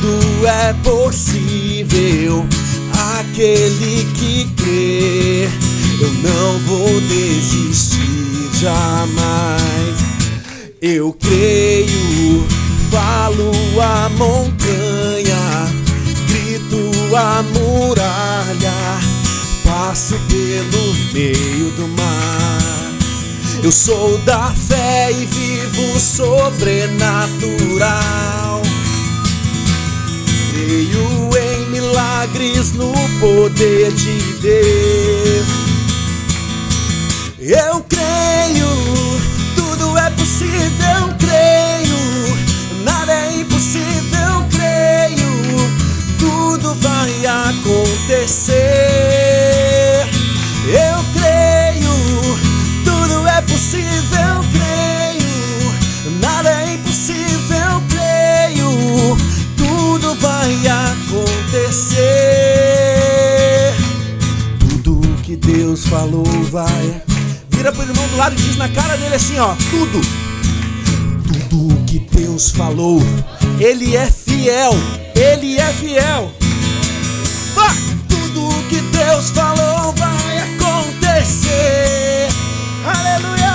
tudo é possível àquele que crê. Eu não vou desistir jamais. Eu creio, falo a montanha, grito a muralha, passo pelo meio do mar. Eu sou da fé e vivo sobrenatural. Creio em milagres no poder de Deus. Eu creio, tudo é possível, creio, nada é impossível, creio, tudo vai acontecer. Eu creio, tudo é possível, creio, nada é impossível, creio, tudo vai acontecer. Tudo que Deus falou vai. Vira pro irmão do lado e diz na cara dele assim, ó: tudo que Deus falou, Ele é fiel, Ele é fiel. Tudo que Deus falou vai acontecer. Aleluia!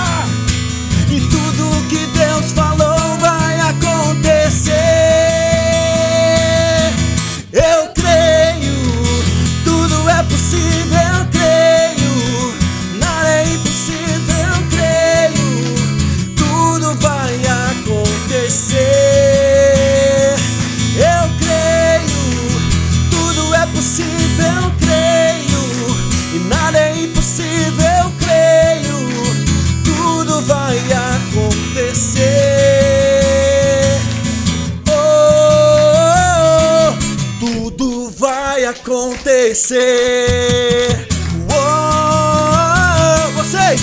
E tudo que Deus falou vai acontecer. Eu creio, tudo é possível, creio, nada é impossível, creio, tudo vai acontecer. Eu creio, tudo é possível, creio, e nada é impossível, creio, tudo vai acontecer. Oh, tudo vai acontecer. Oh, vocês!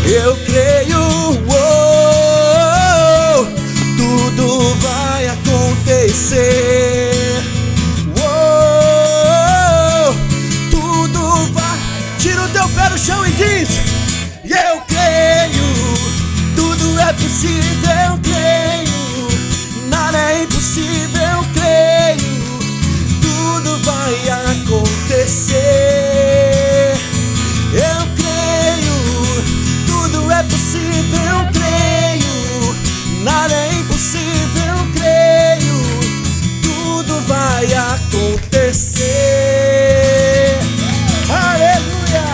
Eu creio, oh, tudo vai acontecer. Oh, tudo vai. Tira o teu pé do chão e diz: eu creio, tudo é possível, creio, nada é impossível, creio, tudo vai acontecer. Eu creio, tudo é possível, creio, nada é impossível, creio, tudo vai acontecer. Aleluia!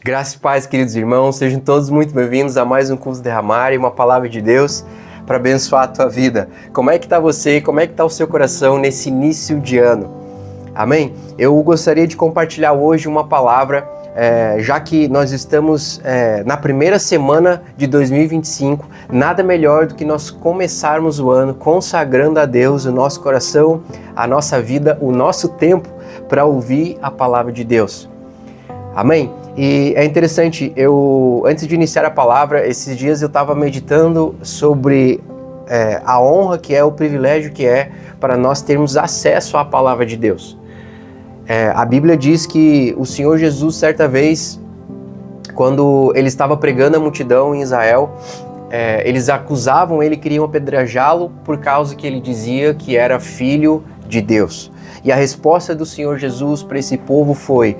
Graça e paz, queridos irmãos, sejam todos muito bem-vindos a mais um Culto Derramar e uma palavra de Deus para abençoar a tua vida. Como é que está você? Como é que está o seu coração nesse início de ano? Amém? Eu gostaria de compartilhar hoje uma palavra, já que nós estamos na primeira semana de 2025, nada melhor do que nós começarmos o ano consagrando a Deus o nosso coração, a nossa vida, o nosso tempo para ouvir a palavra de Deus. Amém? E é interessante, antes de iniciar a palavra, esses dias eu estava meditando sobre a honra que é, o privilégio que é para nós termos acesso à palavra de Deus. A Bíblia diz que o Senhor Jesus, certa vez, quando ele estava pregando a multidão em Israel, eles acusavam ele, queriam apedrejá-lo por causa que ele dizia que era filho de Deus. E a resposta do Senhor Jesus para esse povo foi: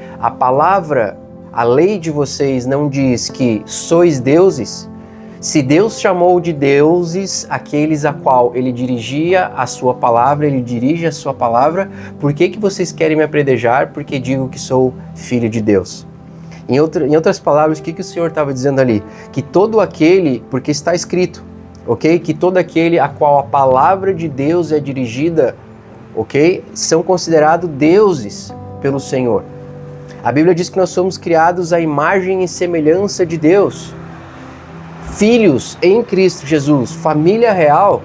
a lei de vocês não diz que sois deuses? Se Deus chamou de deuses aqueles a qual ele dirigia a sua palavra, ele dirige a sua palavra, por que vocês querem me apedrejar porque digo que sou filho de Deus? Em outras palavras, o que o Senhor estava dizendo ali? Que todo aquele, porque está escrito, ok? Que todo aquele a qual a palavra de Deus é dirigida, ok? São considerados deuses pelo Senhor. A Bíblia diz que nós somos criados à imagem e semelhança de Deus. Filhos em Cristo Jesus, família real.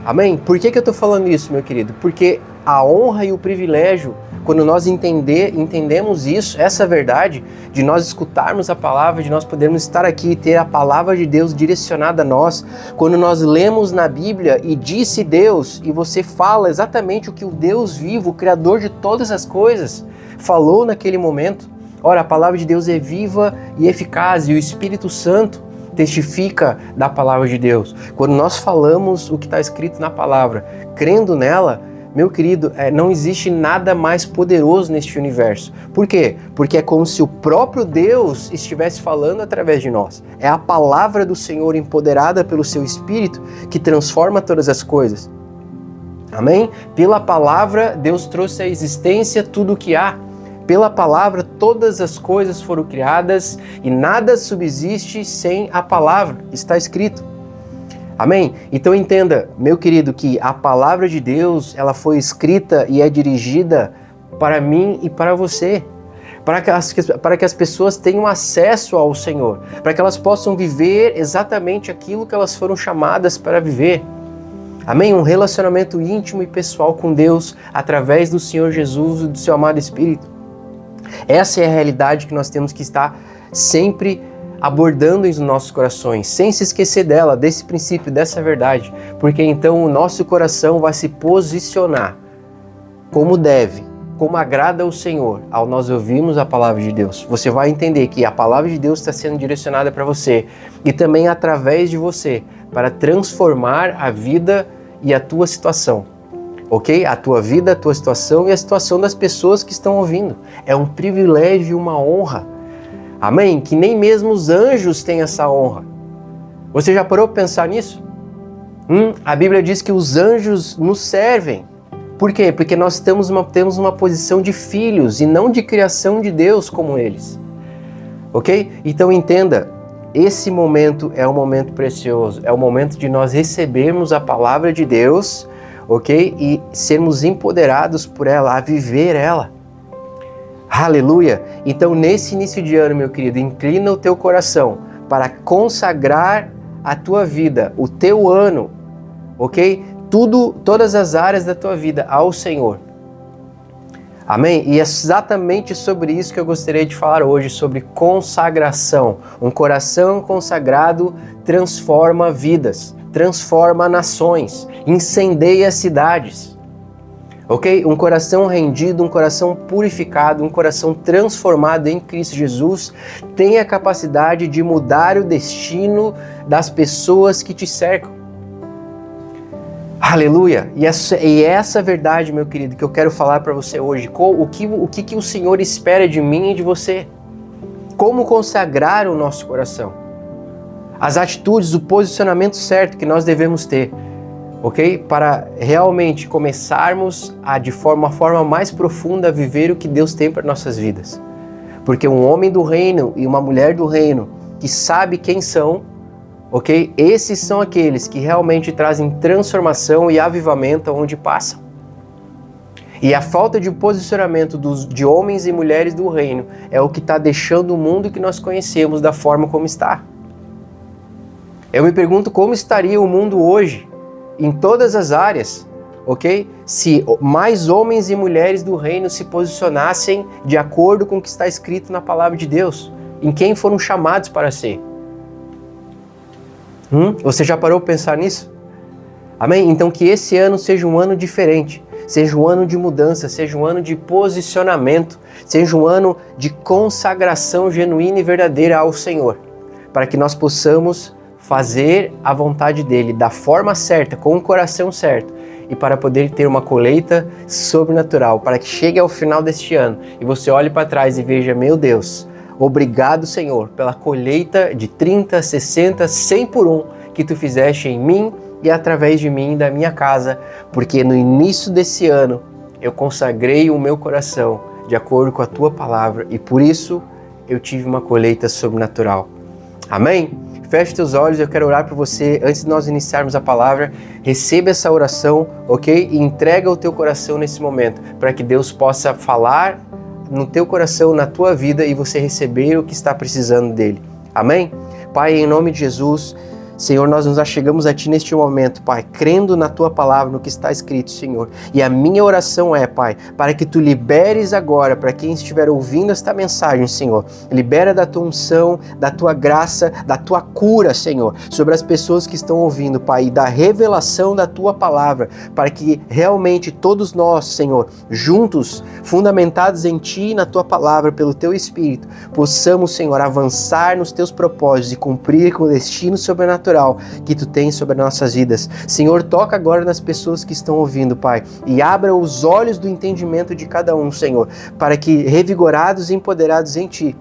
Amém? Por que eu estou falando isso, meu querido? Porque a honra e o privilégio, quando nós entendemos isso, essa verdade, de nós escutarmos a palavra, de nós podermos estar aqui e ter a palavra de Deus direcionada a nós, quando nós lemos na Bíblia e disse Deus, e você fala exatamente o que o Deus vivo, o Criador de todas as coisas, falou naquele momento. Ora, a palavra de Deus é viva e eficaz, e o Espírito Santo, testifica da palavra de Deus. Quando nós falamos o que está escrito na palavra, crendo nela, meu querido, não existe nada mais poderoso neste universo. Por quê? Porque é como se o próprio Deus estivesse falando através de nós. É a palavra do Senhor empoderada pelo seu Espírito que transforma todas as coisas. Amém? Pela palavra, Deus trouxe à existência tudo o que há. Pela palavra, todas as coisas foram criadas e nada subsiste sem a palavra. Está escrito. Amém? Então entenda, meu querido, que a palavra de Deus, ela foi escrita e é dirigida para mim e para você. Para que as pessoas tenham acesso ao Senhor. Para que elas possam viver exatamente aquilo que elas foram chamadas para viver. Amém? Um relacionamento íntimo e pessoal com Deus através do Senhor Jesus e do seu amado Espírito. Essa é a realidade que nós temos que estar sempre abordando em nossos corações, sem se esquecer dela, desse princípio, dessa verdade, porque então o nosso coração vai se posicionar como deve, como agrada ao Senhor, ao nós ouvirmos a palavra de Deus. Você vai entender que a palavra de Deus está sendo direcionada para você e também através de você, para transformar a vida e a tua situação. Ok? A tua vida, a tua situação e a situação das pessoas que estão ouvindo. É um privilégio e uma honra. Amém? Que nem mesmo os anjos têm essa honra. Você já parou para pensar nisso? A Bíblia diz que os anjos nos servem. Por quê? Porque nós temos uma posição de filhos e não de criação de Deus como eles. Ok? Então entenda, esse momento é um momento precioso. É o momento de nós recebermos a palavra de Deus, ok? E sermos empoderados por ela, a viver ela. Aleluia! Então, nesse início de ano, meu querido, inclina o teu coração para consagrar a tua vida, o teu ano, ok? Todas as áreas da tua vida ao Senhor. Amém? E é exatamente sobre isso que eu gostaria de falar hoje, sobre consagração. Um coração consagrado transforma vidas, transforma nações, incendeia cidades. Ok? Um coração rendido, um coração purificado, um coração transformado em Cristo Jesus tem a capacidade de mudar o destino das pessoas que te cercam. Aleluia! E essa verdade, meu querido, que eu quero falar para você hoje. O que o Senhor espera de mim e de você? Como consagrar o nosso coração? As atitudes, o posicionamento certo que nós devemos ter. Ok? Para realmente começarmos de uma forma mais profunda a viver o que Deus tem para nossas vidas. Porque um homem do reino e uma mulher do reino que sabe quem são, ok? Esses são aqueles que realmente trazem transformação e avivamento onde passam. E a falta de posicionamento de homens e mulheres do reino é o que está deixando o mundo que nós conhecemos da forma como está. Eu me pergunto como estaria o mundo hoje, em todas as áreas, ok? Se mais homens e mulheres do reino se posicionassem de acordo com o que está escrito na palavra de Deus, em quem foram chamados para ser. Você já parou para pensar nisso? Amém? Então que esse ano seja um ano diferente, seja um ano de mudança, seja um ano de posicionamento, seja um ano de consagração genuína e verdadeira ao Senhor, para que nós possamos fazer a vontade dele da forma certa, com o coração certo, e para poder ter uma colheita sobrenatural, para que chegue ao final deste ano e você olhe para trás e veja, meu Deus, obrigado, Senhor, pela colheita de 30, 60, 100 por um que tu fizeste em mim e através de mim e da minha casa, porque no início desse ano eu consagrei o meu coração de acordo com a tua palavra e por isso eu tive uma colheita sobrenatural. Amém? Feche teus olhos, eu quero orar por você. Antes de nós iniciarmos a palavra, receba essa oração, ok? E entrega o teu coração nesse momento, para que Deus possa falar no teu coração, na tua vida, e você receber o que está precisando dele. Amém? Pai, em nome de Jesus, Senhor, nós nos achegamos a Ti neste momento, Pai, crendo na Tua palavra, no que está escrito, Senhor. E a minha oração é, Pai, para que Tu liberes agora, para quem estiver ouvindo esta mensagem, Senhor, libera da Tua unção, da Tua graça, da Tua cura, Senhor, sobre as pessoas que estão ouvindo, Pai, e da revelação da Tua palavra, para que realmente todos nós, Senhor, juntos, fundamentados em Ti e na Tua palavra, pelo Teu Espírito, possamos, Senhor, avançar nos Teus propósitos e cumprir com o destino sobrenatural que Tu tens sobre as nossas vidas. Senhor, toca agora nas pessoas que estão ouvindo, Pai, e abra os olhos do entendimento de cada um, Senhor, para que, revigorados e empoderados em Ti,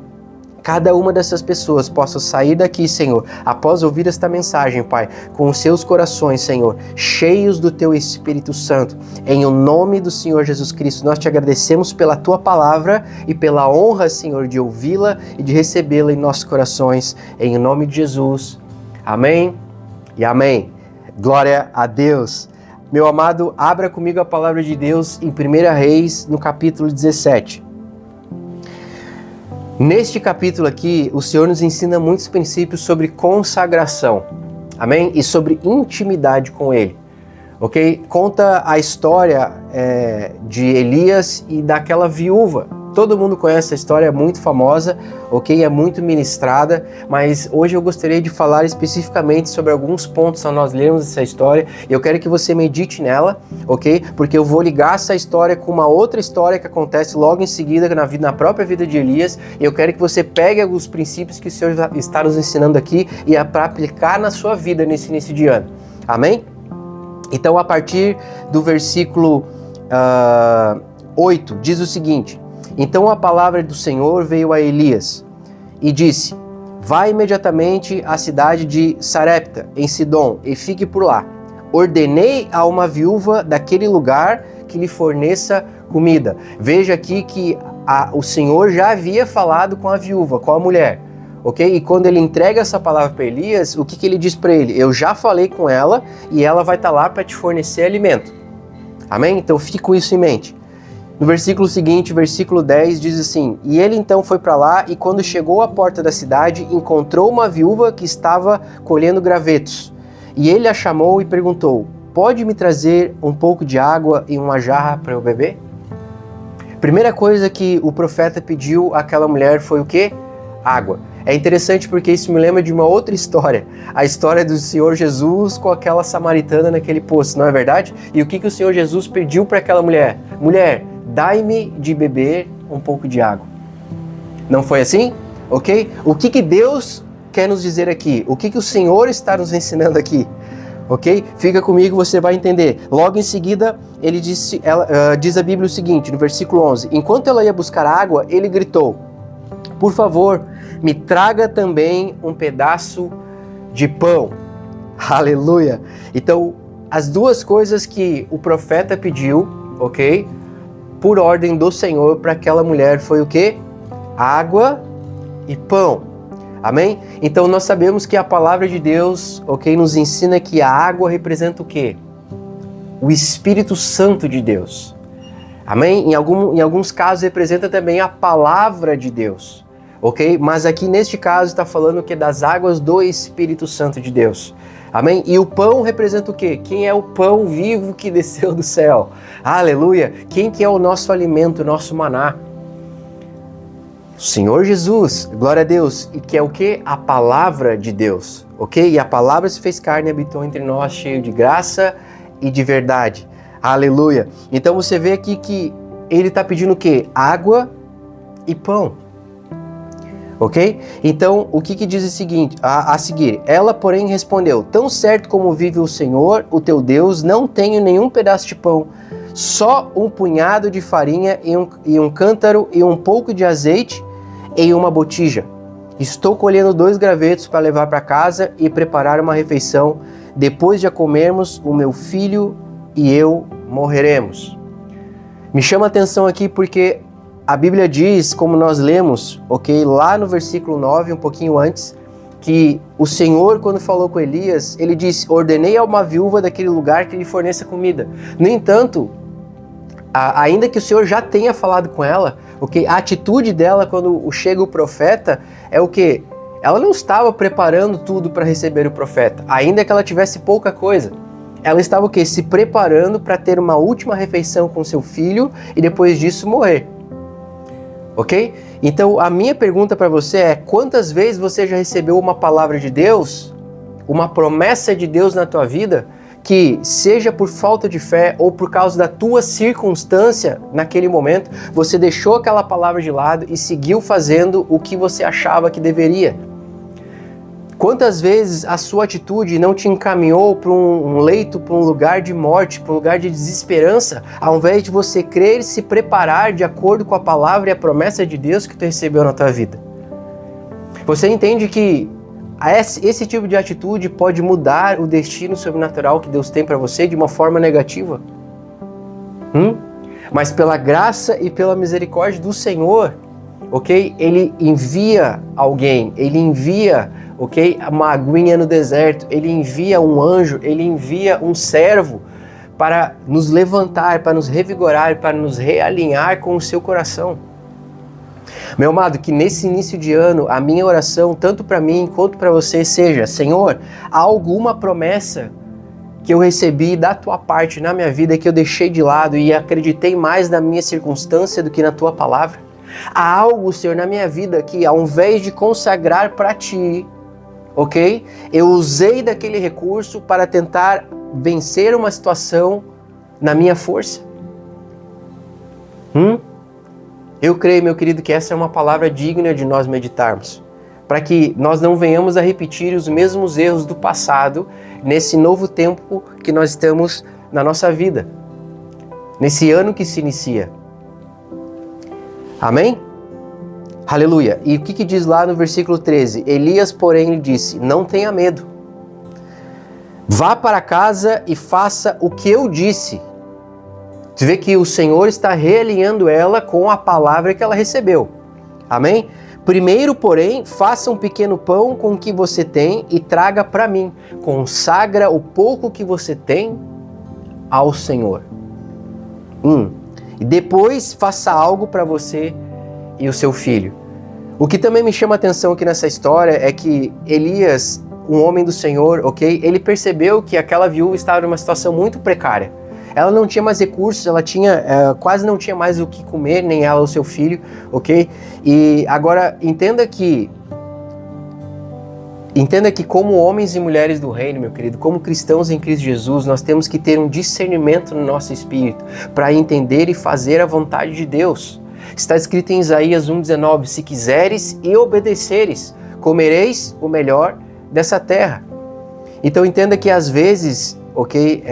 cada uma dessas pessoas possa sair daqui, Senhor, após ouvir esta mensagem, Pai, com os seus corações, Senhor, cheios do Teu Espírito Santo. Em o nome do Senhor Jesus Cristo, nós Te agradecemos pela Tua palavra e pela honra, Senhor, de ouvi-la e de recebê-la em nossos corações. Em o nome de Jesus. Amém e amém. Glória a Deus. Meu amado, abra comigo a palavra de Deus em 1 Reis, no capítulo 17. Neste capítulo aqui, o Senhor nos ensina muitos princípios sobre consagração, amém? E sobre intimidade com Ele, ok? Conta a história de Elias e daquela viúva. Todo mundo conhece a história, é muito famosa, ok? É muito ministrada, mas hoje eu gostaria de falar especificamente sobre alguns pontos ao nós lermos essa história. Eu quero que você medite nela, ok? Porque eu vou ligar essa história com uma outra história que acontece logo em seguida na própria vida de Elias. E eu quero que você pegue alguns princípios que o Senhor está nos ensinando aqui e é para aplicar na sua vida nesse início de ano. Amém? Então, a partir do versículo 8, diz o seguinte: Então a palavra do Senhor veio a Elias e disse: Vá imediatamente à cidade de Sarepta, em Sidom, e fique por lá. Ordenei a uma viúva daquele lugar que lhe forneça comida. Veja aqui que o Senhor já havia falado com a viúva, com a mulher, ok? E quando ele entrega essa palavra para Elias, o que ele diz para ele? Eu já falei com ela e ela vai estar lá para te fornecer alimento. Amém? Então fique com isso em mente. No versículo seguinte, versículo 10, diz assim: E ele então foi para lá, e quando chegou à porta da cidade, encontrou uma viúva que estava colhendo gravetos. E ele a chamou e perguntou: Pode me trazer um pouco de água em uma jarra para eu beber? Primeira coisa que o profeta pediu àquela mulher foi o quê? Água. É interessante porque isso me lembra de uma outra história. A história do Senhor Jesus com aquela samaritana naquele poço, não é verdade? E o que o Senhor Jesus pediu para aquela mulher? Mulher, dai-me de beber um pouco de água. Não foi assim? Ok? O que Deus quer nos dizer aqui? O que o Senhor está nos ensinando aqui? Ok? Fica comigo, você vai entender. Logo em seguida, ele disse, diz a Bíblia o seguinte, no versículo 11: Enquanto ela ia buscar água, ele gritou: Por favor, me traga também um pedaço de pão. Aleluia! Então, as duas coisas que o profeta pediu, ok? Por ordem do Senhor para aquela mulher foi o quê? Água e pão. Amém? Então nós sabemos que a palavra de Deus, ok, nos ensina que a água representa o quê? O Espírito Santo de Deus. Amém? Em alguns casos representa também a palavra de Deus. Ok? Mas aqui neste caso está falando que das águas do Espírito Santo de Deus. Amém? E o pão representa o quê? Quem é o pão vivo que desceu do céu? Aleluia! Quem que é o nosso alimento, o nosso maná? O Senhor Jesus, glória a Deus, e que é o quê? A palavra de Deus, ok? E a palavra se fez carne e habitou entre nós, cheio de graça e de verdade. Aleluia! Então você vê aqui que ele está pedindo o quê? Água e pão. Ok? Então, o que diz o seguinte, a seguir? Ela, porém, respondeu: Tão certo como vive o Senhor, o teu Deus, não tenho nenhum pedaço de pão, só um punhado de farinha e um cântaro e um pouco de azeite em uma botija. Estou colhendo 2 gravetos para levar para casa e preparar uma refeição. Depois de a comermos, o meu filho e eu morreremos. Me chama a atenção aqui porque a Bíblia diz, como nós lemos, ok, lá no versículo 9, um pouquinho antes, que o Senhor, quando falou com Elias, ele disse: Ordenei a uma viúva daquele lugar que lhe forneça comida. No entanto, ainda que o Senhor já tenha falado com ela, ok, a atitude dela quando chega o profeta é o quê? ela não estava preparando tudo para receber o profeta, ainda que ela tivesse pouca coisa. Ela estava o quê? Se preparando para ter uma última refeição com seu filho e depois disso morrer. Ok? Então a minha pergunta para você é: quantas vezes você já recebeu uma palavra de Deus, uma promessa de Deus na tua vida, que seja por falta de fé ou por causa da tua circunstância naquele momento, você deixou aquela palavra de lado e seguiu fazendo o que você achava que deveria? Quantas vezes a sua atitude não te encaminhou para um leito, para um lugar de morte, para um lugar de desesperança, ao invés de você crer e se preparar de acordo com a palavra e a promessa de Deus que tu recebeu na tua vida? Você entende que esse tipo de atitude pode mudar o destino sobrenatural que Deus tem para você de uma forma negativa? Mas pela graça e pela misericórdia do Senhor, ok? Ele envia alguém, ele envia, ok? Uma aguinha no deserto, ele envia um anjo, ele envia um servo para nos levantar, para nos revigorar, para nos realinhar com o seu coração. Meu amado, que nesse início de ano, a minha oração, tanto para mim quanto para você, seja: Senhor, há alguma promessa que eu recebi da tua parte na minha vida que eu deixei de lado e acreditei mais na minha circunstância do que na tua palavra? Há algo, Senhor, na minha vida que, ao invés de consagrar para ti, ok? Eu usei daquele recurso para tentar vencer uma situação na minha força? Eu creio, meu querido, que essa é uma palavra digna de nós meditarmos, para que nós não venhamos a repetir os mesmos erros do passado nesse novo tempo que nós estamos na nossa vida, nesse ano que se inicia. Amém? Aleluia! E o que diz lá no versículo 13? Elias, porém, lhe disse: não tenha medo. Vá para casa e faça o que eu disse. Você vê que o Senhor está realinhando ela com a palavra que ela recebeu. Amém? Primeiro, porém, faça um pequeno pão com o que você tem e traga para mim. Consagra o pouco que você tem ao Senhor. E depois faça algo para você e o seu filho. O que também me chama a atenção aqui nessa história é que Elias, um homem do Senhor, ok? Ele percebeu que aquela viúva estava numa situação muito precária. Ela não tinha mais recursos, ela quase não tinha mais o que comer, nem ela ou seu filho, ok? E agora, entenda que como homens e mulheres do reino, meu querido, como cristãos em Cristo Jesus, nós temos que ter um discernimento no nosso espírito para entender e fazer a vontade de Deus. Está escrito em Isaías 1,19: se quiseres e obedeceres, comereis o melhor dessa terra. Então entenda que às vezes, ok,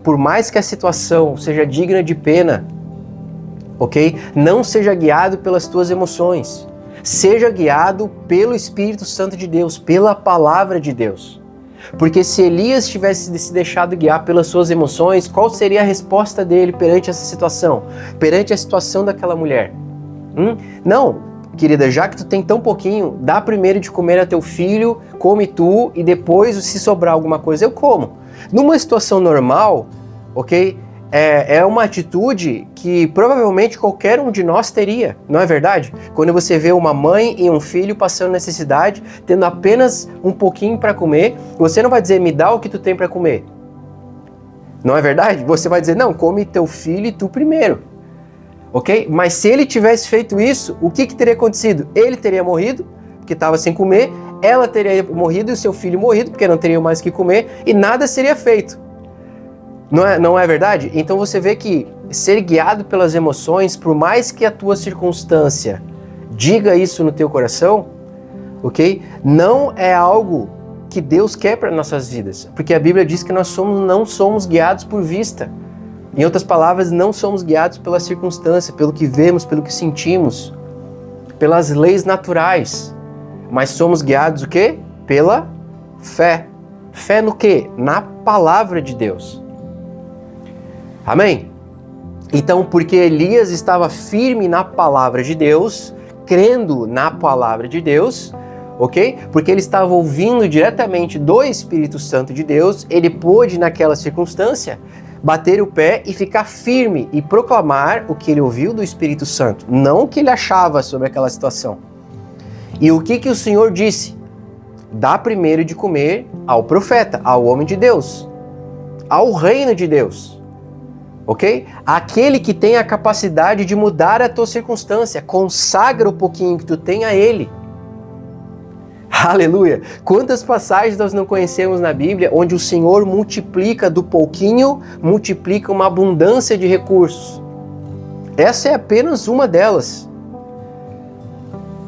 por mais que a situação seja digna de pena, ok, não seja guiado pelas tuas emoções. Seja guiado pelo Espírito Santo de Deus, pela palavra de Deus. Porque se Elias tivesse se deixado guiar pelas suas emoções, qual seria a resposta dele perante essa situação? Perante a situação daquela mulher? Não, querida, já que tu tem tão pouquinho, dá primeiro de comer a teu filho, come tu, e depois, se sobrar alguma coisa, eu como. Numa situação normal, ok? É uma atitude que provavelmente qualquer um de nós teria, não é verdade? Quando você vê uma mãe e um filho passando necessidade, tendo apenas um pouquinho para comer, você não vai dizer: me dá o que tu tem para comer. Não é verdade? Você vai dizer: não, come teu filho e tu primeiro. Ok? Mas se ele tivesse feito isso, o que teria acontecido? Ele teria morrido, porque estava sem comer, ela teria morrido e o seu filho morrido, porque não teria mais o que comer, e nada seria feito. Não é verdade? Então você vê que ser guiado pelas emoções, por mais que a tua circunstância diga isso no teu coração, ok? Não é algo que Deus quer para nossas vidas. Porque a Bíblia diz que nós não somos guiados por vista. Em outras palavras, não somos guiados pela circunstância, pelo que vemos, pelo que sentimos, pelas leis naturais. Mas somos guiados o quê? Pela fé. Fé no quê? Na palavra de Deus. Amém? Então, porque Elias estava firme na palavra de Deus, crendo na palavra de Deus, ok? Porque ele estava ouvindo diretamente do Espírito Santo de Deus, ele pôde, naquela circunstância, bater o pé e ficar firme e proclamar o que ele ouviu do Espírito Santo, não o que ele achava sobre aquela situação. E o que o Senhor disse? Dá primeiro de comer ao profeta, ao homem de Deus, ao reino de Deus, ok? Aquele que tem a capacidade de mudar a tua circunstância, consagra o pouquinho que tu tem a Ele. Aleluia! Quantas passagens nós não conhecemos na Bíblia onde o Senhor multiplica do pouquinho, multiplica uma abundância de recursos. Essa é apenas uma delas.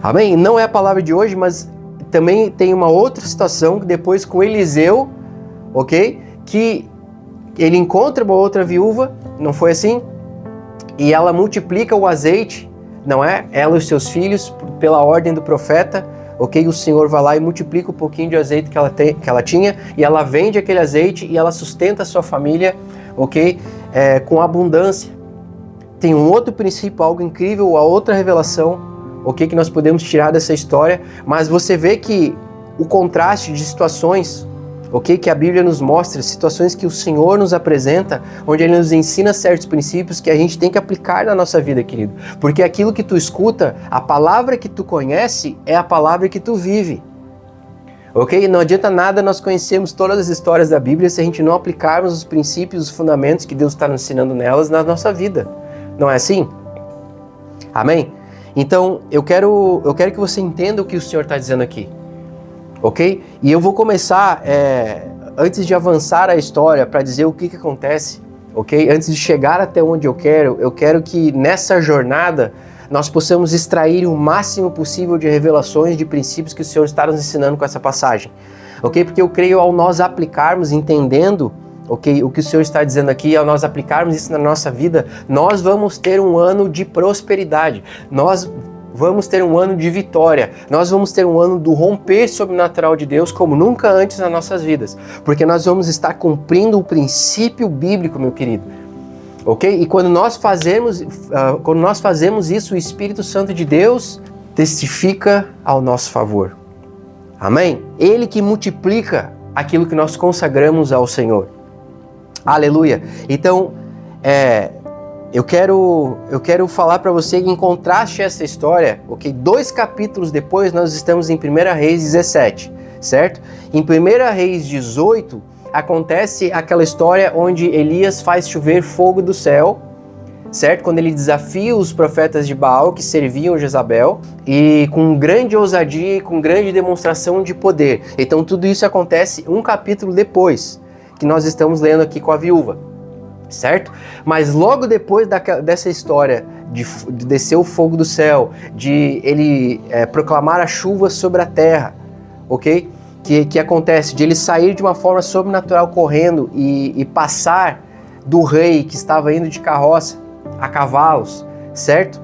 Amém? Não é a palavra de hoje, mas também tem uma outra situação que depois com Eliseu, ok? Que ele encontra uma outra viúva, não foi assim? E ela multiplica o azeite, não é? Ela e os seus filhos, pela ordem do profeta, ok? O Senhor vai lá e multiplica um pouquinho de azeite que ela tinha, e ela vende aquele azeite e ela sustenta a sua família, ok? Com abundância. Tem um outro princípio, algo incrível, a outra revelação, ok, que nós podemos tirar dessa história, mas você vê que o contraste de situações, ok, que a Bíblia nos mostra, situações que o Senhor nos apresenta, onde Ele nos ensina certos princípios que a gente tem que aplicar na nossa vida, querido. Porque aquilo que tu escuta, a palavra que tu conhece, é a palavra que tu vive. Ok? Não adianta nada nós conhecermos todas as histórias da Bíblia se a gente não aplicarmos os princípios, os fundamentos que Deus está nos ensinando nelas na nossa vida. Não é assim? Amém? Então, eu quero que você entenda o que o Senhor está dizendo aqui, ok? E eu vou começar, antes de avançar a história, para dizer o que acontece, ok? Antes de chegar até onde eu quero que nessa jornada nós possamos extrair o máximo possível de revelações, de princípios que o Senhor está nos ensinando com essa passagem, ok? Porque eu creio ao nós aplicarmos, entendendo, ok, o que o Senhor está dizendo aqui, ao nós aplicarmos isso na nossa vida, nós vamos ter um ano de prosperidade, nós vamos ter um ano de vitória, nós vamos ter um ano do romper sobrenatural de Deus como nunca antes nas nossas vidas, porque nós vamos estar cumprindo o princípio bíblico, meu querido, ok? E quando nós fazemos isso, o Espírito Santo de Deus testifica ao nosso favor, amém? Ele que multiplica aquilo que nós consagramos ao Senhor. Aleluia! Então, eu quero falar para você que em contraste a essa história, ok? 2 capítulos depois nós estamos em 1 Reis 17, certo? Em 1 Reis 18 acontece aquela história onde Elias faz chover fogo do céu, certo? Quando ele desafia os profetas de Baal que serviam Jezabel e com grande ousadia e com grande demonstração de poder. Então tudo isso acontece um capítulo depois, que nós estamos lendo aqui com a viúva, certo? Mas logo depois dessa história de descer o fogo do céu, de ele proclamar a chuva sobre a terra, ok? Que acontece de ele sair de uma forma sobrenatural correndo e passar do rei que estava indo de carroça a cavalos, certo?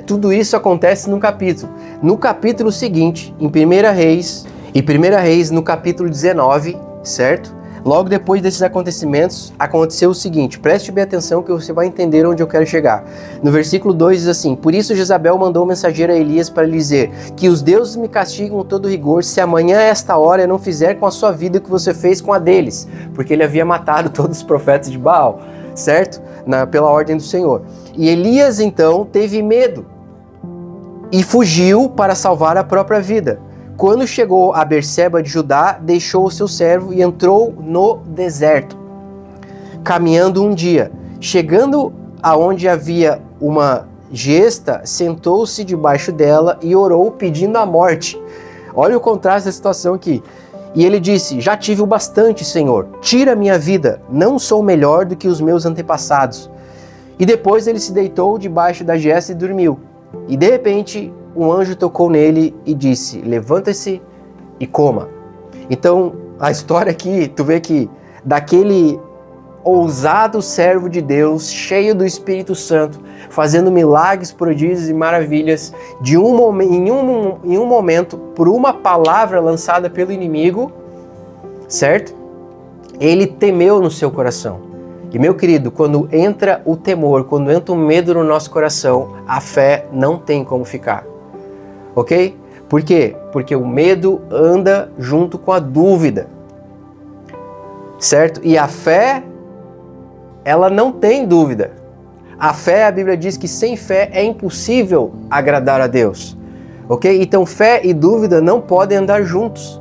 Tudo isso acontece num capítulo. No capítulo seguinte, em 1 Reis, no capítulo 19, certo? Logo depois desses acontecimentos, aconteceu o seguinte, preste bem atenção que você vai entender onde eu quero chegar. No versículo 2 diz assim: Por isso Jezabel mandou um mensageiro a Elias para lhe dizer que os deuses me castigam com todo rigor se amanhã a esta hora eu não fizer com a sua vida o que você fez com a deles, porque ele havia matado todos os profetas de Baal, certo? Pela ordem do Senhor. E Elias então teve medo e fugiu para salvar a própria vida. Quando chegou a Berseba de Judá, deixou o seu servo e entrou no deserto, caminhando um dia. Chegando aonde havia uma gesta, sentou-se debaixo dela e orou pedindo a morte. Olha o contraste da situação aqui. E ele disse: Já tive o bastante, Senhor, tira minha vida, não sou melhor do que os meus antepassados. E depois ele se deitou debaixo da gesta e dormiu. E de repente um anjo tocou nele e disse: Levanta-se e coma. Então a história aqui, tu vê que daquele ousado servo de Deus, cheio do Espírito Santo, fazendo milagres, prodígios e maravilhas, em um momento, por uma palavra lançada pelo inimigo, certo? Ele temeu no seu coração. E meu querido, quando entra o temor, quando entra o medo no nosso coração, a fé não tem como ficar. Ok? Por quê? Porque o medo anda junto com a dúvida. Certo? E a fé, ela não tem dúvida. A fé, a Bíblia diz que sem fé é impossível agradar a Deus. Ok? Então fé e dúvida não podem andar juntos,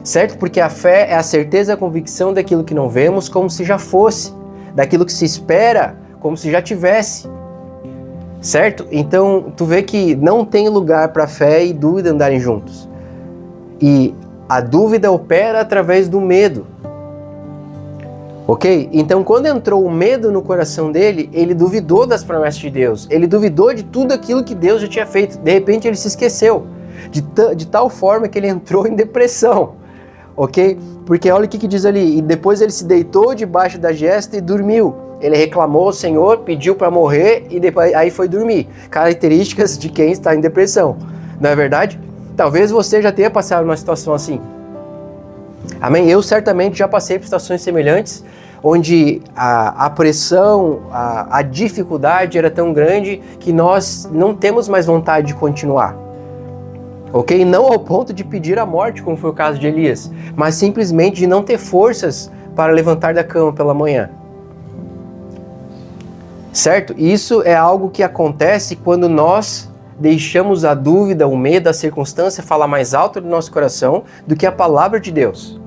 certo? Porque a fé é a certeza e a convicção daquilo que não vemos como se já fosse, daquilo que se espera como se já tivesse, certo? Então tu vê que não tem lugar para fé e dúvida andarem juntos. E a dúvida opera através do medo. Ok? Então, quando entrou o medo no coração dele, ele duvidou das promessas de Deus. Ele duvidou de tudo aquilo que Deus já tinha feito. De repente, ele se esqueceu. De tal forma que ele entrou em depressão. Ok? Porque olha o que diz ali. E depois ele se deitou debaixo da gesta e dormiu. Ele reclamou ao Senhor, pediu para morrer e depois, aí foi dormir. Características de quem está em depressão. Não é verdade? Talvez você já tenha passado uma situação assim. Amém? Eu certamente já passei por situações semelhantes, onde a pressão, a dificuldade era tão grande que nós não temos mais vontade de continuar. Ok? Não ao ponto de pedir a morte, como foi o caso de Elias, mas simplesmente de não ter forças para levantar da cama pela manhã. Certo? Isso é algo que acontece quando nós deixamos a dúvida, o medo, a circunstância falar mais alto do nosso coração do que a palavra de Deus.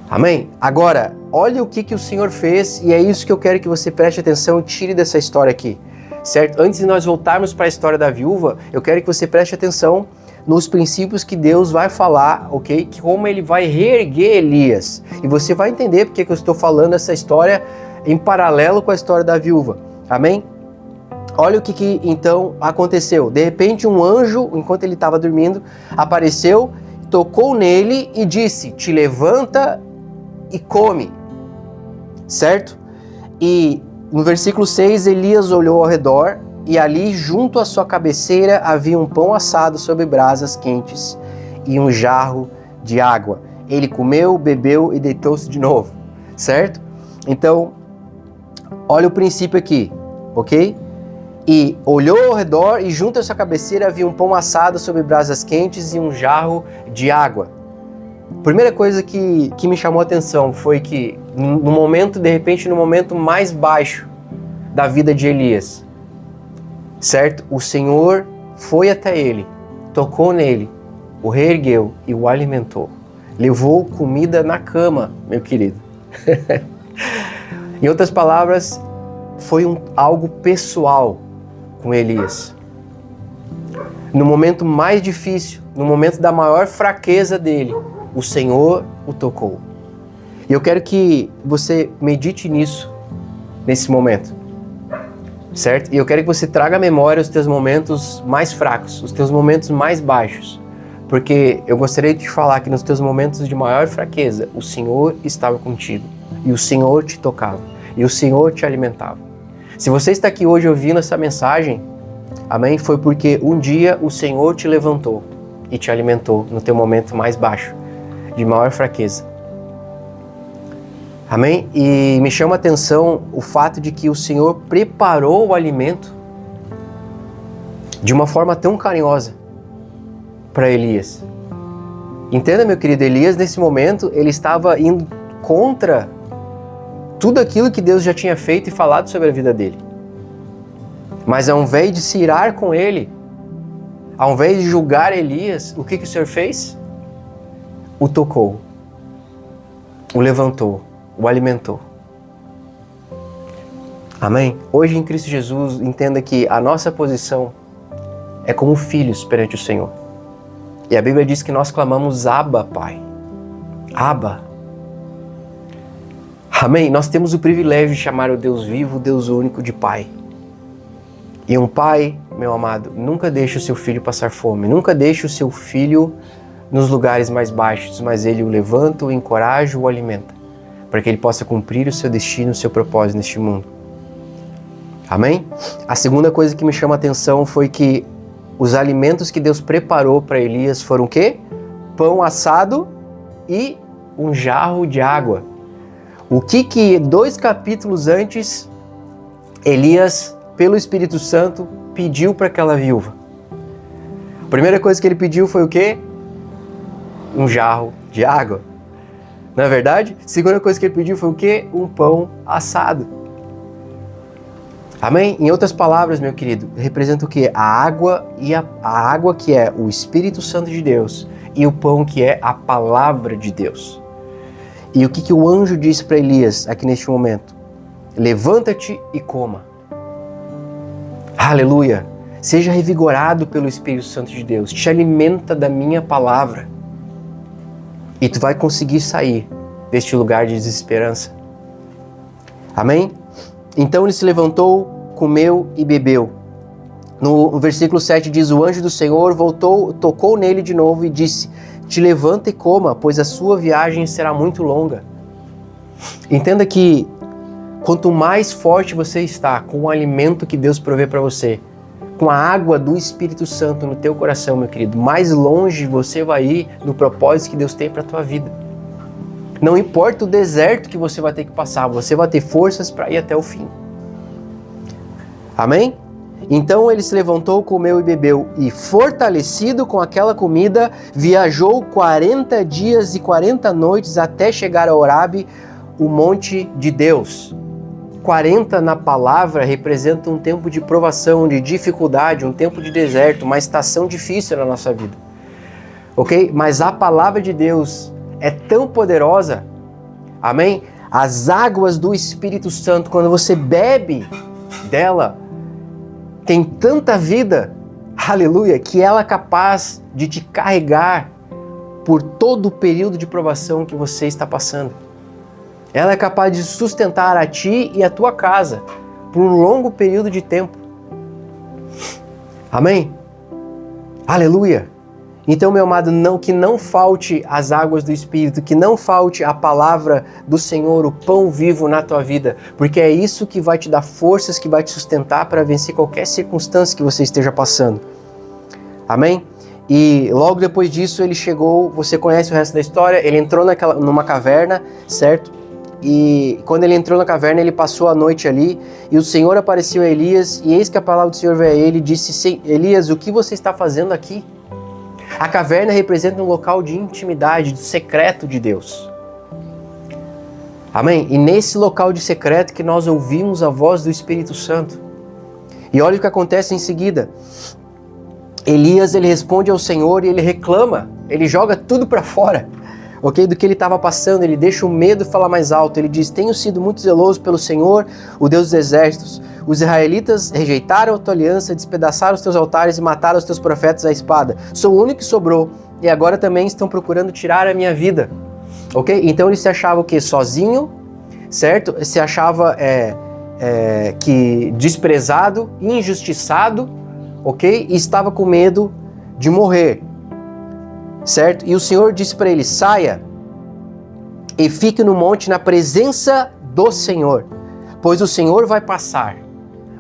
Amém? Agora, olha o que o Senhor fez e é isso que eu quero que você preste atenção e tire dessa história aqui, certo? Antes de nós voltarmos para a história da viúva, eu quero que você preste atenção nos princípios que Deus vai falar, ok? Que como Ele vai reerguer Elias. E você vai entender porque que eu estou falando essa história em paralelo com a história da viúva. Amém? Olha o que então aconteceu. De repente um anjo, enquanto ele estava dormindo, apareceu, tocou nele e disse, te levanta e come, certo? E no versículo 6, Elias olhou ao redor e ali junto à sua cabeceira havia um pão assado sobre brasas quentes e um jarro de água. Ele comeu, bebeu e deitou-se de novo, certo? Então, olha o princípio aqui, ok? E olhou ao redor e junto à sua cabeceira havia um pão assado sobre brasas quentes e um jarro de água. Primeira coisa que me chamou a atenção foi que no momento, de repente, no momento mais baixo da vida de Elias, certo? O Senhor foi até ele, tocou nele, o reergueu e o alimentou. Levou comida na cama, meu querido. Em outras palavras, foi algo pessoal com Elias. No momento mais difícil, no momento da maior fraqueza dele, o Senhor o tocou. E eu quero que você medite nisso, nesse momento, certo? E eu quero que você traga à memória os teus momentos mais fracos, os teus momentos mais baixos, porque eu gostaria de te falar que nos teus momentos de maior fraqueza, o Senhor estava contigo, e o Senhor te tocava, e o Senhor te alimentava. Se você está aqui hoje ouvindo essa mensagem, amém? Foi porque um dia o Senhor te levantou e te alimentou no teu momento mais baixo, de maior fraqueza. Amém? E me chama a atenção o fato de que o Senhor preparou o alimento de uma forma tão carinhosa para Elias. Entenda, meu querido, Elias nesse momento, ele estava indo contra tudo aquilo que Deus já tinha feito e falado sobre a vida dele. Mas ao invés de se irar com ele, ao invés de julgar Elias, o que o Senhor fez? O tocou, o levantou, o alimentou. Amém? Hoje em Cristo Jesus, entenda que a nossa posição é como filhos perante o Senhor. E a Bíblia diz que nós clamamos Abba, Pai. Abba. Amém? Nós temos o privilégio de chamar o Deus vivo, o Deus único de Pai. E um pai, meu amado, nunca deixa o seu filho passar fome, nunca deixa o seu filho nos lugares mais baixos, mas ele o levanta, o encoraja, o alimenta, para que ele possa cumprir o seu destino, o seu propósito neste mundo. Amém? A segunda coisa que me chama a atenção foi que os alimentos que Deus preparou para Elias foram o quê? Pão assado e um jarro de água. O que 2 capítulos antes, Elias, pelo Espírito Santo, pediu para aquela viúva? A primeira coisa que ele pediu foi o quê? Um jarro de água. Não é verdade? A segunda coisa que ele pediu foi o quê? Um pão assado. Amém? Em outras palavras, meu querido, representa o quê? A água a água que é o Espírito Santo de Deus e o pão que é a palavra de Deus. E o que o anjo disse para Elias aqui neste momento? Levanta-te e coma. Aleluia! Seja revigorado pelo Espírito Santo de Deus. Te alimenta da minha palavra. E tu vai conseguir sair deste lugar de desesperança. Amém? Então ele se levantou, comeu e bebeu. No versículo 7 diz, o anjo do Senhor voltou, tocou nele de novo e disse, te levanta e coma, pois a sua viagem será muito longa. Entenda que quanto mais forte você está com o alimento que Deus provê para você, com a água do Espírito Santo no teu coração, meu querido, mais longe você vai ir no propósito que Deus tem para a tua vida. Não importa o deserto que você vai ter que passar, você vai ter forças para ir até o fim. Amém? Então ele se levantou, comeu e bebeu, e fortalecido com aquela comida, viajou 40 dias e 40 noites até chegar a Horabe, o monte de Deus. 40 na palavra representa um tempo de provação, de dificuldade, um tempo de deserto, uma estação difícil na nossa vida. Ok? Mas a palavra de Deus é tão poderosa, amém? As águas do Espírito Santo, quando você bebe dela, tem tanta vida, aleluia, que ela é capaz de te carregar por todo o período de provação que você está passando. Ela é capaz de sustentar a ti e a tua casa por um longo período de tempo. Amém? Aleluia! Então, meu amado, que não falte as águas do Espírito, que não falte a palavra do Senhor, o pão vivo na tua vida, porque é isso que vai te dar forças, que vai te sustentar para vencer qualquer circunstância que você esteja passando. Amém? E logo depois disso ele chegou, você conhece o resto da história, ele entrou numa caverna, certo? E quando ele entrou na caverna, ele passou a noite ali, e o Senhor apareceu a Elias, e eis que a palavra do Senhor veio a ele e disse, Elias, o que você está fazendo aqui? A caverna representa um local de intimidade, de secreto de Deus. Amém? E nesse local de secreto que nós ouvimos a voz do Espírito Santo. E olha o que acontece em seguida. Elias, ele responde ao Senhor e ele reclama, ele joga tudo para fora, ok? Do que ele estava passando, ele deixa o medo falar mais alto. Ele diz, tenho sido muito zeloso pelo Senhor, o Deus dos exércitos. Os israelitas rejeitaram a tua aliança, despedaçaram os teus altares e mataram os teus profetas à espada. Sou o único que sobrou e agora também estão procurando tirar a minha vida. Ok? Então ele se achava o quê? Sozinho, certo? Se achava que desprezado, injustiçado, ok? E estava com medo de morrer, certo? E o Senhor disse para ele, saia e fique no monte na presença do Senhor, pois o Senhor vai passar.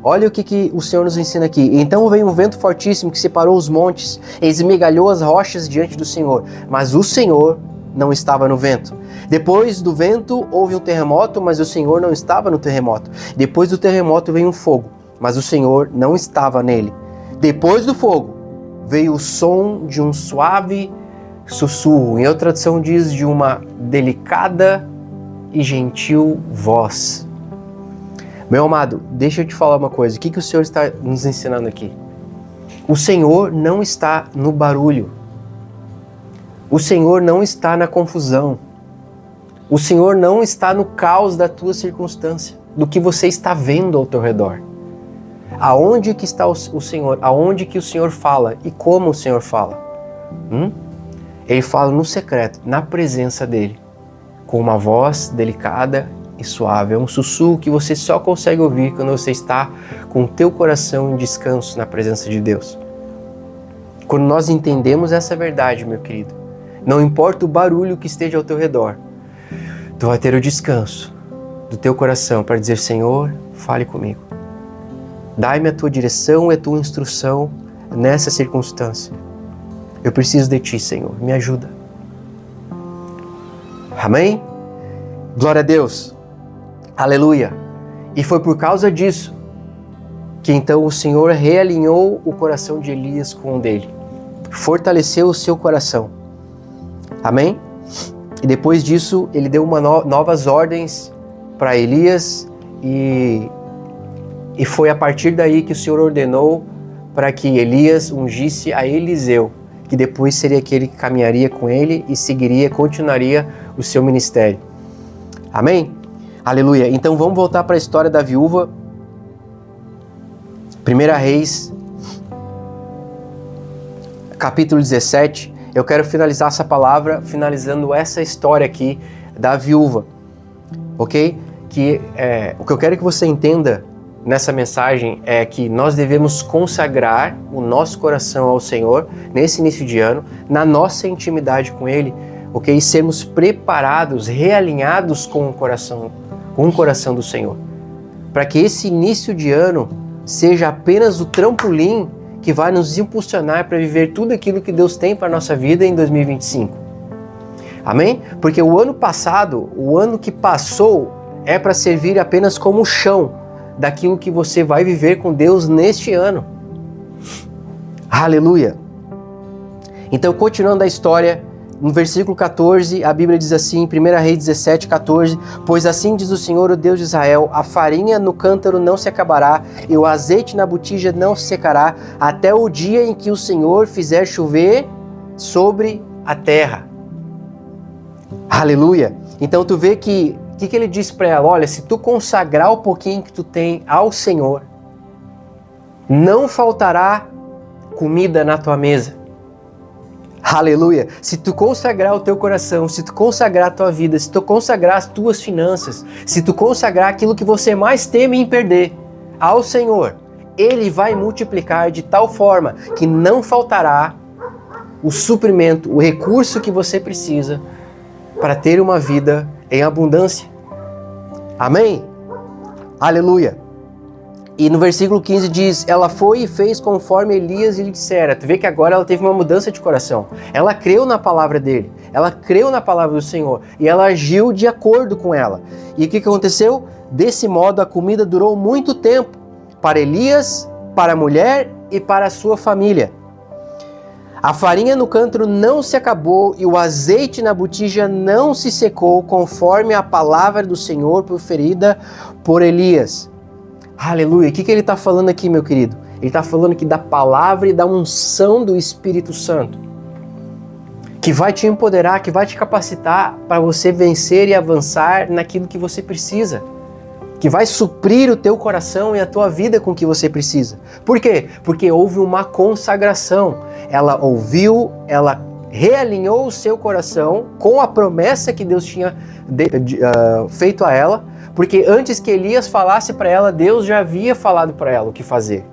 Olha o que o Senhor nos ensina aqui. Então veio um vento fortíssimo que separou os montes, e esmigalhou as rochas diante do Senhor, mas o Senhor não estava no vento. Depois do vento houve um terremoto, mas o Senhor não estava no terremoto. Depois do terremoto veio um fogo, mas o Senhor não estava nele. Depois do fogo veio o som de um suave sussurro. Em outra tradução diz de uma delicada e gentil voz. Meu amado, deixa eu te falar uma coisa. O que o Senhor está nos ensinando aqui? O Senhor não está no barulho. O Senhor não está na confusão. O Senhor não está no caos da tua circunstância, do que você está vendo ao teu redor. Aonde que está o Senhor? Aonde que o Senhor fala? E como o Senhor fala? Ele fala no secreto, na presença dele, com uma voz delicada e suave. É um sussurro que você só consegue ouvir quando você está com o teu coração em descanso na presença de Deus. Quando nós entendemos essa verdade, meu querido, não importa o barulho que esteja ao teu redor, tu vai ter o descanso do teu coração para dizer, Senhor, fale comigo. Dai-me a tua direção e a tua instrução nessa circunstância. Eu preciso de ti, Senhor, me ajuda. Amém? Glória a Deus. Aleluia! E foi por causa disso que então o Senhor realinhou o coração de Elias com o dele. Fortaleceu o seu coração. Amém? E depois disso, ele deu novas ordens para Elias e E foi a partir daí que o Senhor ordenou para que Elias ungisse a Eliseu, que depois seria aquele que caminharia com ele e seguiria, continuaria o seu ministério. Amém? Aleluia. Então vamos voltar para a história da viúva. 1 Reis, capítulo 17. Eu quero finalizar essa palavra finalizando essa história aqui da viúva, ok? O que eu quero que você entenda nessa mensagem é que nós devemos consagrar o nosso coração ao Senhor nesse início de ano, na nossa intimidade com Ele, ok? E sermos preparados, realinhados com o coração do Senhor, para que esse início de ano seja apenas o trampolim que vai nos impulsionar para viver tudo aquilo que Deus tem para a nossa vida em 2025. Amém? Porque o ano passado, o ano que passou, é para servir apenas como chão daquilo que você vai viver com Deus neste ano. Aleluia! Então, continuando a história, no versículo 14, a Bíblia diz assim, 1 Reis 17, 14, pois assim diz o Senhor, o Deus de Israel, a farinha no cântaro não se acabará, e o azeite na botija não se secará, até o dia em que o Senhor fizer chover sobre a terra. Aleluia! Então tu vê que, o que ele diz para ela? Olha, se tu consagrar o pouquinho que tu tem ao Senhor, não faltará comida na tua mesa. Aleluia! Se tu consagrar o teu coração, se tu consagrar a tua vida, se tu consagrar as tuas finanças, se tu consagrar aquilo que você mais teme em perder ao Senhor, Ele vai multiplicar de tal forma que não faltará o suprimento, o recurso que você precisa para ter uma vida em abundância. Amém? Aleluia! E no versículo 15 diz, ela foi e fez conforme Elias lhe dissera. Tu vê que agora ela teve uma mudança de coração. Ela creu na palavra dele, ela creu na palavra do Senhor e ela agiu de acordo com ela. E o que aconteceu? Desse modo a comida durou muito tempo para Elias, para a mulher e para a sua família. A farinha no cântaro não se acabou e o azeite na botija não se secou, conforme a palavra do Senhor proferida por Elias. Aleluia! O que ele está falando aqui, meu querido? Ele está falando aqui da palavra e da unção do Espírito Santo, que vai te empoderar, que vai te capacitar para você vencer e avançar naquilo que você precisa, que vai suprir o teu coração e a tua vida com o que você precisa. Por quê? Porque houve uma consagração. Ela ouviu, ela realinhou o seu coração com a promessa que Deus tinha feito a ela, porque antes que Elias falasse para ela, Deus já havia falado para ela o que fazer.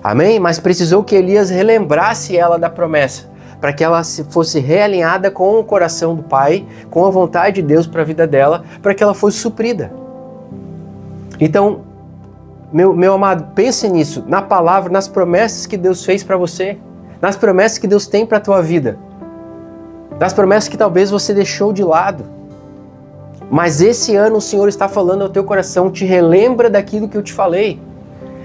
Amém? Mas precisou que Elias relembrasse ela da promessa, para que ela fosse realinhada com o coração do Pai, com a vontade de Deus para a vida dela, para que ela fosse suprida. Então, meu amado, pense nisso, na palavra, nas promessas que Deus fez para você, nas promessas que Deus tem para a tua vida, nas promessas que talvez você deixou de lado. Mas esse ano o Senhor está falando ao teu coração, te relembra daquilo que eu te falei.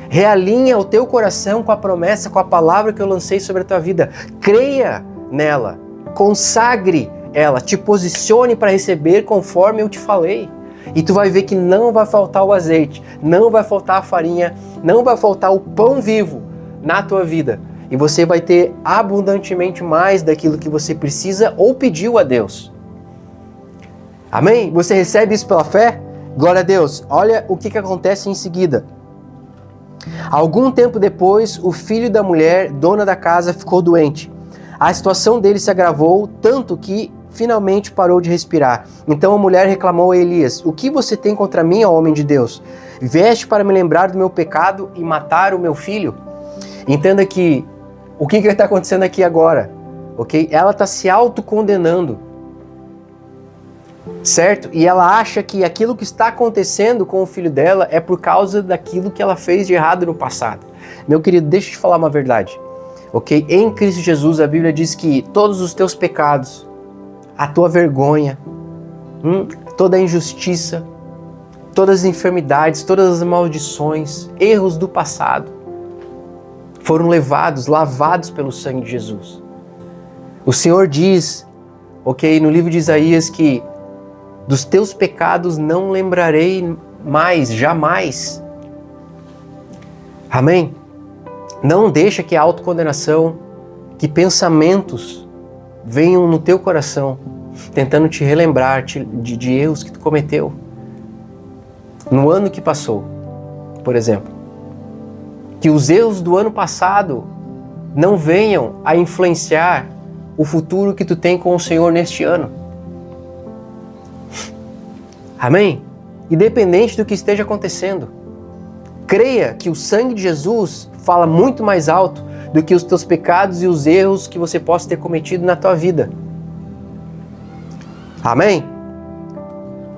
Realinha o teu coração com a promessa, com a palavra que eu lancei sobre a tua vida. Creia nela, consagre ela, te posicione para receber conforme eu te falei. E tu vai ver que não vai faltar o azeite, não vai faltar a farinha, não vai faltar o pão vivo na tua vida. E você vai ter abundantemente mais daquilo que você precisa ou pediu a Deus. Amém? Você recebe isso pela fé? Glória a Deus. Olha o que acontece em seguida. Algum tempo depois, o filho da mulher, dona da casa, ficou doente. A situação dele se agravou tanto que finalmente parou de respirar. Então a mulher reclamou a Elias: o que você tem contra mim, ó homem de Deus? Vieste para me lembrar do meu pecado e matar o meu filho? Entenda que o que está acontecendo aqui agora, ok? Ela está se autocondenando, certo? E ela acha que aquilo que está acontecendo com o filho dela é por causa daquilo que ela fez de errado no passado. Meu querido, deixa eu te falar uma verdade, ok? Em Cristo Jesus, a Bíblia diz que todos os teus pecados, a tua vergonha, toda a injustiça, todas as enfermidades, todas as maldições, erros do passado, foram lavados pelo sangue de Jesus. O Senhor diz, ok, no livro de Isaías, que dos teus pecados não lembrarei mais, jamais. Amém? Não deixa que a autocondenação, que pensamentos venham no teu coração, tentando te relembrar de erros que tu cometeu no ano que passou, por exemplo. Que os erros do ano passado não venham a influenciar o futuro que tu tem com o Senhor neste ano. Amém? Independente do que esteja acontecendo, creia que o sangue de Jesus fala muito mais alto do que os teus pecados e os erros que você possa ter cometido na tua vida. Amém?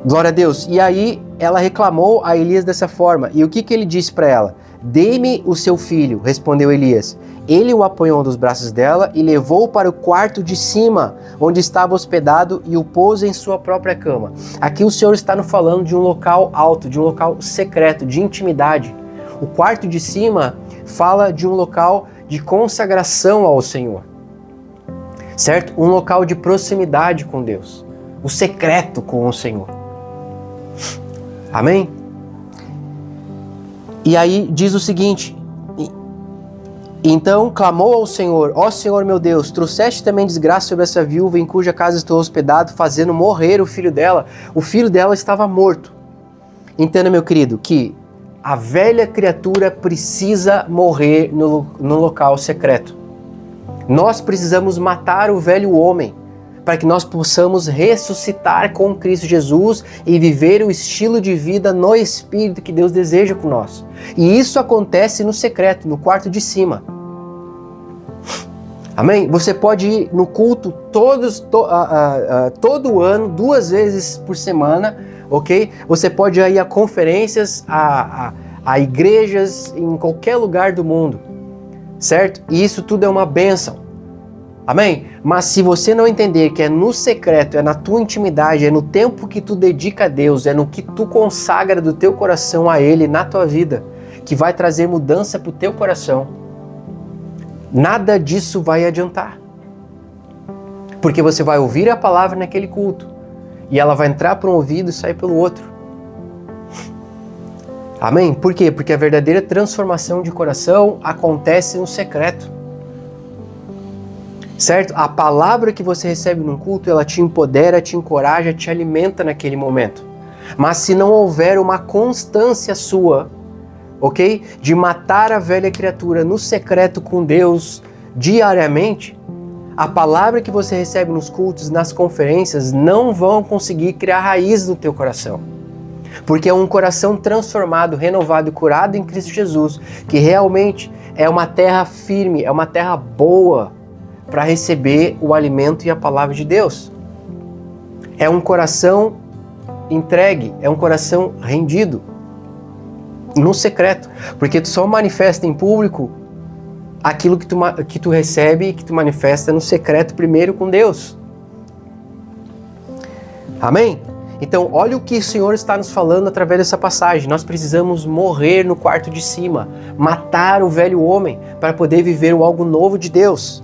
Glória a Deus. E aí ela reclamou a Elias dessa forma. E o que ele disse para ela? Dê-me o seu filho, respondeu Elias. Ele o apanhou dos braços dela e levou para o quarto de cima, onde estava hospedado, e o pôs em sua própria cama. Aqui o Senhor está nos falando de um local alto, de um local secreto, de intimidade. O quarto de cima fala de um local de consagração ao Senhor, certo? Um local de proximidade com Deus, o secreto com o Senhor. Amém? E aí diz o seguinte: então clamou ao Senhor: ó Senhor meu Deus, trouxeste também desgraça sobre essa viúva em cuja casa estou hospedado, fazendo morrer o filho dela. O filho dela estava morto. Entenda, meu querido, que a velha criatura precisa morrer no local secreto. Nós precisamos matar o velho homem para que nós possamos ressuscitar com Cristo Jesus e viver o estilo de vida no Espírito que Deus deseja com nós. E isso acontece no secreto, no quarto de cima. Amém? Você pode ir no culto todo ano, 2 vezes por semana, ok? Você pode ir a conferências, a igrejas em qualquer lugar do mundo, certo? E isso tudo é uma bênção. Amém? Mas se você não entender que é no secreto, é na tua intimidade, é no tempo que tu dedica a Deus, é no que tu consagra do teu coração a Ele na tua vida, que vai trazer mudança para o teu coração, nada disso vai adiantar. Porque você vai ouvir a palavra naquele culto, e ela vai entrar por um ouvido e sair pelo outro. Amém? Por quê? Porque a verdadeira transformação de coração acontece no secreto. Certo? A palavra que você recebe num culto, ela te empodera, te encoraja, te alimenta naquele momento. Mas se não houver uma constância sua, ok? De matar a velha criatura no secreto com Deus diariamente, a palavra que você recebe nos cultos, nas conferências, não vão conseguir criar raiz no teu coração. Porque é um coração transformado, renovado e curado em Cristo Jesus, que realmente é uma terra firme, é uma terra boa, para receber o alimento e a palavra de Deus. É um coração entregue, é um coração rendido no secreto, porque tu só manifesta em público aquilo que tu recebe e que tu manifesta no secreto primeiro com Deus. Amém? Então, olha o que o Senhor está nos falando através dessa passagem. Nós precisamos morrer no quarto de cima, matar o velho homem para poder viver o algo novo de Deus.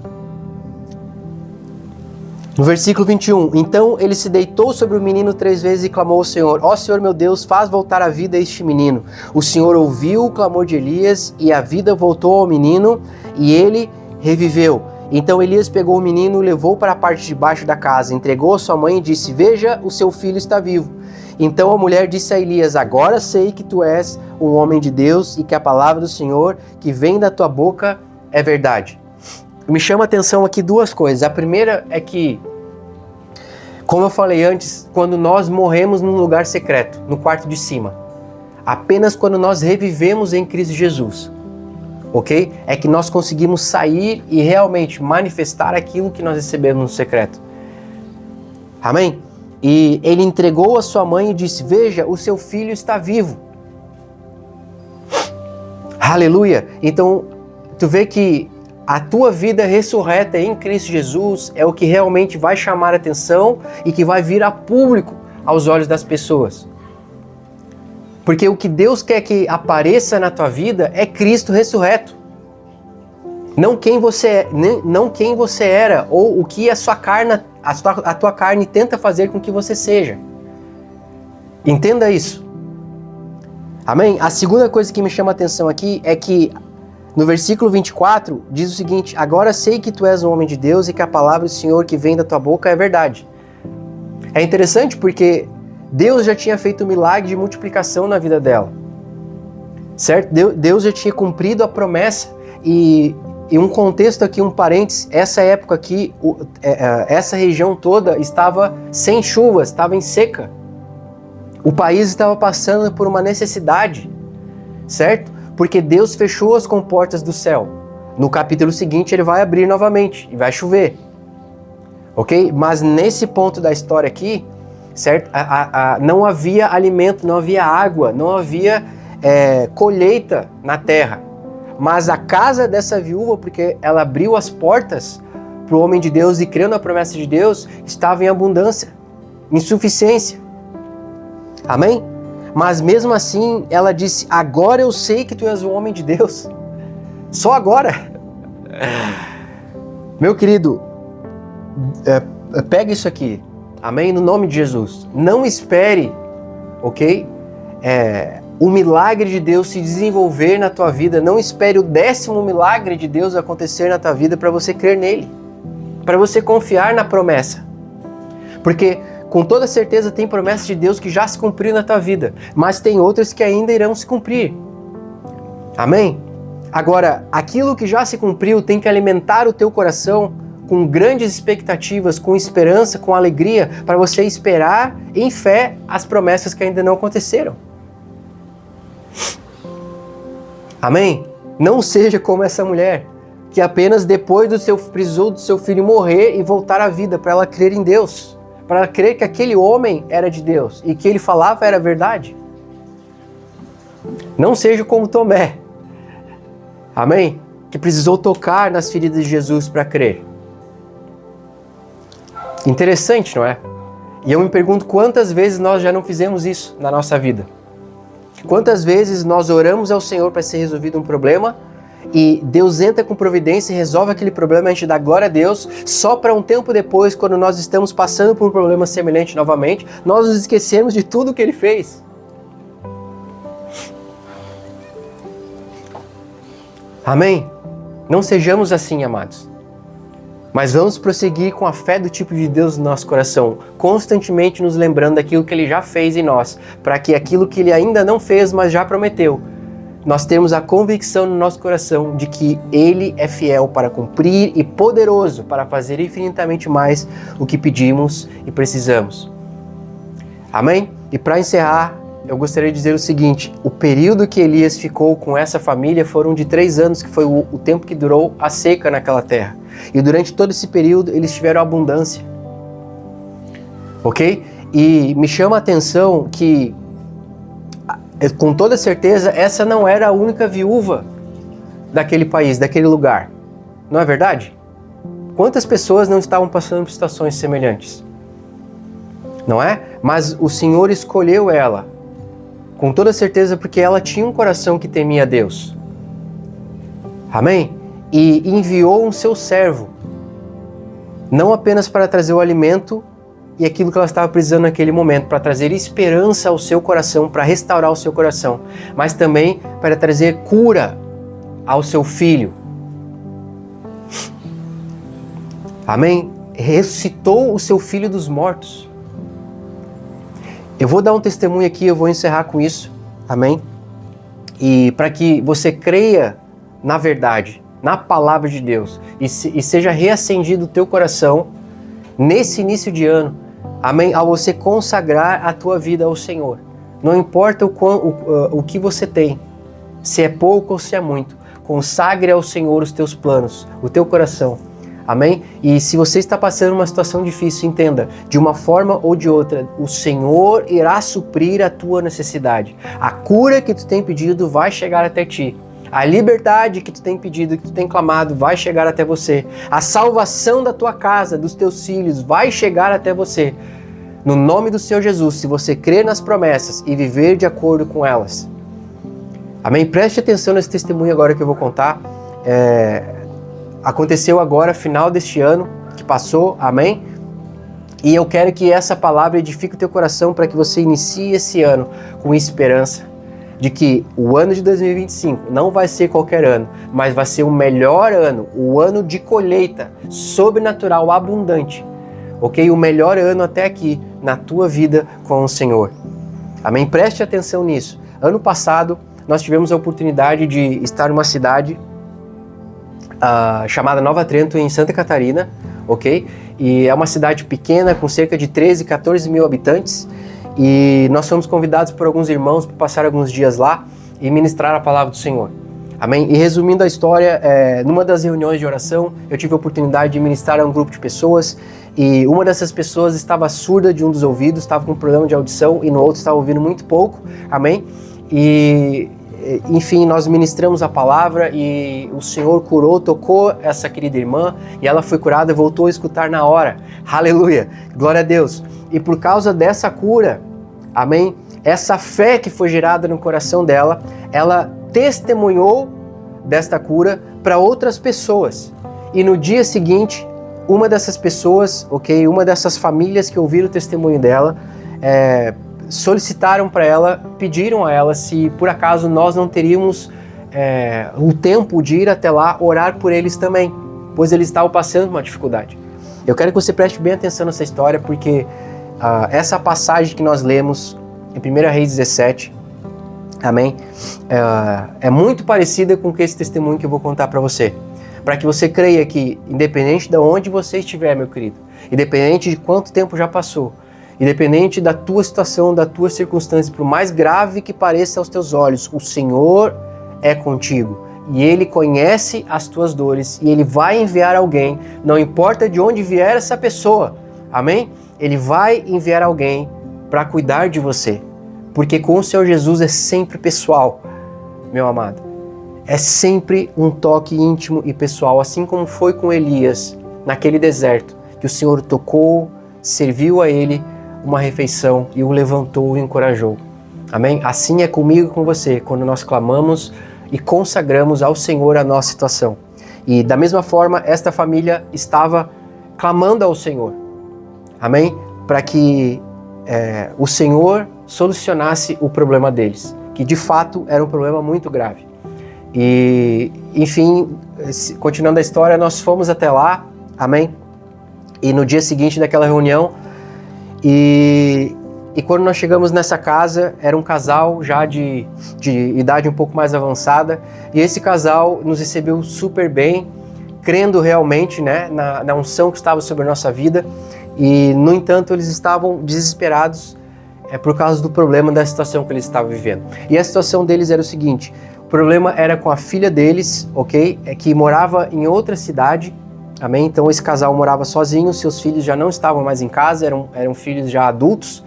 No versículo 21, então ele se deitou sobre o menino 3 vezes e clamou ao Senhor: ó Senhor meu Deus, faz voltar a vida a este menino. O Senhor ouviu o clamor de Elias e a vida voltou ao menino e ele reviveu. Então Elias pegou o menino, o levou para a parte de baixo da casa, entregou a sua mãe e disse: veja, o seu filho está vivo. Então a mulher disse a Elias: agora sei que tu és um homem de Deus e que a palavra do Senhor que vem da tua boca é verdade. Me chama a atenção aqui 2 coisas. A primeira é que, como eu falei antes, quando nós morremos num lugar secreto, no quarto de cima, apenas quando nós revivemos em Cristo Jesus, ok? É que nós conseguimos sair e realmente manifestar aquilo que nós recebemos no secreto. Amém? E ele entregou a sua mãe e disse: veja, o seu filho está vivo. Aleluia! Então, tu vê que a tua vida ressurreta em Cristo Jesus é o que realmente vai chamar a atenção e que vai vir a público aos olhos das pessoas. Porque o que Deus quer que apareça na tua vida é Cristo ressurreto. Não quem você era ou o que a tua carne tenta fazer com que você seja. Entenda isso. Amém? A segunda coisa que me chama a atenção aqui é que no versículo 24 diz o seguinte: agora sei que tu és um homem de Deus e que a palavra do Senhor que vem da tua boca é verdade. É interessante porque Deus já tinha feito um milagre de multiplicação na vida dela, certo? Deus já tinha cumprido a promessa e um contexto aqui, um parênteses, essa época aqui, essa região toda estava sem chuvas, estava em seca. O país estava passando por uma necessidade, certo? Porque Deus fechou as comportas do céu. No capítulo seguinte ele vai abrir novamente e vai chover, ok? Mas nesse ponto da história aqui, certo? Não havia alimento, não havia água, não havia colheita na terra. Mas a casa dessa viúva, porque ela abriu as portas para o homem de Deus e creu na promessa de Deus, estava em abundância, em suficiência. Amém? Mas mesmo assim, ela disse: agora eu sei que tu és um homem de Deus. Só agora. Meu querido, pega isso aqui. Amém? No nome de Jesus. Não espere, ok? O milagre de Deus se desenvolver na tua vida. Não espere o 10º milagre de Deus acontecer na tua vida para você crer nele. Para você confiar na promessa. Porque com toda certeza tem promessas de Deus que já se cumpriram na tua vida, mas tem outras que ainda irão se cumprir. Amém? Agora, aquilo que já se cumpriu tem que alimentar o teu coração com grandes expectativas, com esperança, com alegria, para você esperar em fé as promessas que ainda não aconteceram. Amém? Não seja como essa mulher, que apenas depois precisou do seu filho morrer e voltar à vida, para ela crer em Deus. Para crer que aquele homem era de Deus e que ele falava era verdade. Não seja como Tomé, amém? Que precisou tocar nas feridas de Jesus para crer. Interessante, não é? E eu me pergunto quantas vezes nós já não fizemos isso na nossa vida. Quantas vezes nós oramos ao Senhor para ser resolvido um problema e Deus entra com providência e resolve aquele problema, a gente dá glória a Deus, só para um tempo depois, quando nós estamos passando por um problema semelhante novamente, nós nos esquecemos de tudo que Ele fez. Amém? Não sejamos assim, amados. Mas vamos prosseguir com a fé do tipo de Deus no nosso coração, constantemente nos lembrando daquilo que Ele já fez em nós, para que aquilo que Ele ainda não fez, mas já prometeu, nós temos a convicção no nosso coração de que Ele é fiel para cumprir e poderoso para fazer infinitamente mais o que pedimos e precisamos. Amém? E para encerrar, eu gostaria de dizer o seguinte: o período que Elias ficou com essa família foram de 3 anos, que foi o tempo que durou a seca naquela terra. E durante todo esse período eles tiveram abundância. Ok? E me chama a atenção que, com toda certeza, essa não era a única viúva daquele país, daquele lugar. Não é verdade? Quantas pessoas não estavam passando por situações semelhantes? Não é? Mas o Senhor escolheu ela, com toda certeza, porque ela tinha um coração que temia a Deus. Amém? E enviou um seu servo, não apenas para trazer o alimento e aquilo que ela estava precisando naquele momento, para trazer esperança ao seu coração, para restaurar o seu coração, mas também para trazer cura ao seu filho. Amém? Ressuscitou o seu filho dos mortos. Eu vou dar um testemunho aqui, eu vou encerrar com isso, amém? E para que você creia na verdade, na palavra de Deus, e seja reacendido o teu coração nesse início de ano, amém? Ao você consagrar a tua vida ao Senhor. Não importa o que você tem, se é pouco ou se é muito, consagre ao Senhor os teus planos, o teu coração. Amém? E se você está passando uma situação difícil, entenda, de uma forma ou de outra, o Senhor irá suprir a tua necessidade. A cura que tu tem pedido vai chegar até ti. A liberdade que tu tem pedido, que tu tem clamado, vai chegar até você. A salvação da tua casa, dos teus filhos, vai chegar até você. No nome do Senhor Jesus, se você crer nas promessas e viver de acordo com elas. Amém? Preste atenção nesse testemunho agora que eu vou contar. Aconteceu agora, final deste ano que passou, amém? E eu quero que essa palavra edifique o teu coração para que você inicie esse ano com esperança, de que o ano de 2025 não vai ser qualquer ano, mas vai ser o melhor ano, o ano de colheita sobrenatural, abundante, ok? O melhor ano até aqui na tua vida com o Senhor. Amém? Preste atenção nisso. Ano passado, nós tivemos a oportunidade de estar numa cidade chamada Nova Trento, em Santa Catarina, ok? E é uma cidade pequena, com cerca de 13, 14 mil habitantes, e nós fomos convidados por alguns irmãos para passar alguns dias lá e ministrar a palavra do Senhor. Amém? E resumindo a história, numa das reuniões de oração, eu tive a oportunidade de ministrar a um grupo de pessoas, e uma dessas pessoas estava surda de um dos ouvidos, estava com problema de audição, e no outro estava ouvindo muito pouco. Amém? E enfim, nós ministramos a palavra e o Senhor curou, tocou essa querida irmã e ela foi curada e voltou a escutar na hora. Aleluia! Glória a Deus! E por causa dessa cura, amém? Essa fé que foi gerada no coração dela, ela testemunhou desta cura para outras pessoas. E no dia seguinte, uma dessas pessoas, ok? Uma dessas famílias que ouviram o testemunho dela, solicitaram para ela, pediram a ela se por acaso nós não teríamos o tempo de ir até lá orar por eles também, pois eles estavam passando uma dificuldade. Eu quero que você preste bem atenção nessa história, porque essa passagem que nós lemos em 1 Reis 17, amém, é muito parecida com esse testemunho que eu vou contar para você, para que você creia que, independente de onde você estiver, meu querido, independente de quanto tempo já passou, independente da tua situação, da tua circunstância, por mais grave que pareça aos teus olhos, o Senhor é contigo. E Ele conhece as tuas dores e Ele vai enviar alguém, não importa de onde vier essa pessoa, amém? Ele vai enviar alguém para cuidar de você, porque com o Senhor Jesus é sempre pessoal, meu amado. É sempre um toque íntimo e pessoal, assim como foi com Elias naquele deserto, que o Senhor tocou, serviu a ele uma refeição e o levantou e o encorajou. Amém? Assim é comigo e com você, quando nós clamamos e consagramos ao Senhor a nossa situação. E da mesma forma, esta família estava clamando ao Senhor. Amém? Para que o Senhor solucionasse o problema deles, que de fato era um problema muito grave. E, enfim, continuando a história, nós fomos até lá, amém? E no dia seguinte daquela reunião, e quando nós chegamos nessa casa, era um casal já de idade um pouco mais avançada, e esse casal nos recebeu super bem, crendo realmente, né, na unção que estava sobre a nossa vida, e no entanto eles estavam desesperados por causa do problema da situação que eles estavam vivendo. E a situação deles era o seguinte: o problema era com a filha deles, ok? Que morava em outra cidade, amém? Então esse casal morava sozinho, seus filhos já não estavam mais em casa, eram filhos já adultos,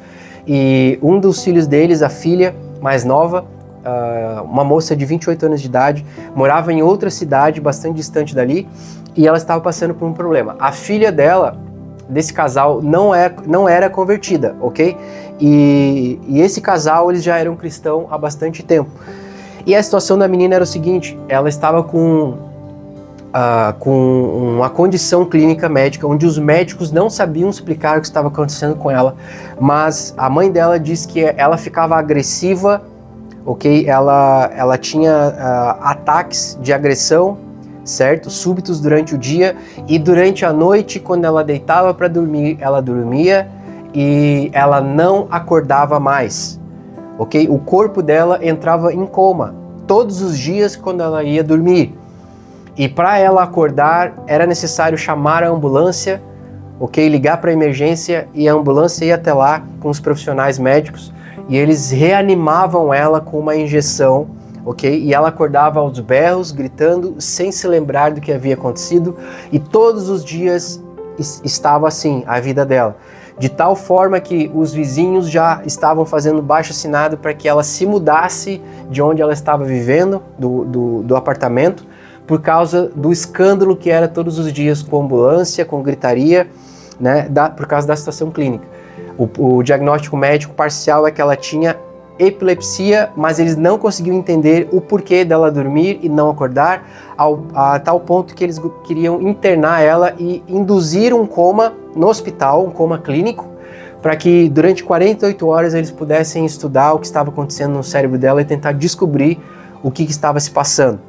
e um dos filhos deles, a filha mais nova, uma moça de 28 anos de idade, morava em outra cidade bastante distante dali, e ela estava passando por um problema. A filha dela, desse casal, não era convertida, ok? E esse casal, eles já eram cristãos há bastante tempo. E a situação da menina era o seguinte: ela estava com uma condição clínica médica, onde os médicos não sabiam explicar o que estava acontecendo com ela, mas a mãe dela disse que ela ficava agressiva, ok? Ela tinha ataques de agressão, certo? Súbitos durante o dia, e durante a noite, quando ela deitava para dormir, ela dormia e ela não acordava mais, ok? O corpo dela entrava em coma todos os dias quando ela ia dormir. E para ela acordar, era necessário chamar a ambulância, ok? Ligar para a emergência, e a ambulância ia até lá com os profissionais médicos e eles reanimavam ela com uma injeção, ok? E ela acordava aos berros, gritando, sem se lembrar do que havia acontecido, e todos os dias estava assim a vida dela. De tal forma que os vizinhos já estavam fazendo baixo-assinado para que ela se mudasse de onde ela estava vivendo, do apartamento, por causa do escândalo que era todos os dias com ambulância, com gritaria, né, por causa da situação clínica. O diagnóstico médico parcial é que ela tinha epilepsia, mas eles não conseguiam entender o porquê dela dormir e não acordar, a tal ponto que eles queriam internar ela e induzir um coma no hospital, um coma clínico, para que durante 48 horas eles pudessem estudar o que estava acontecendo no cérebro dela e tentar descobrir o que estava se passando.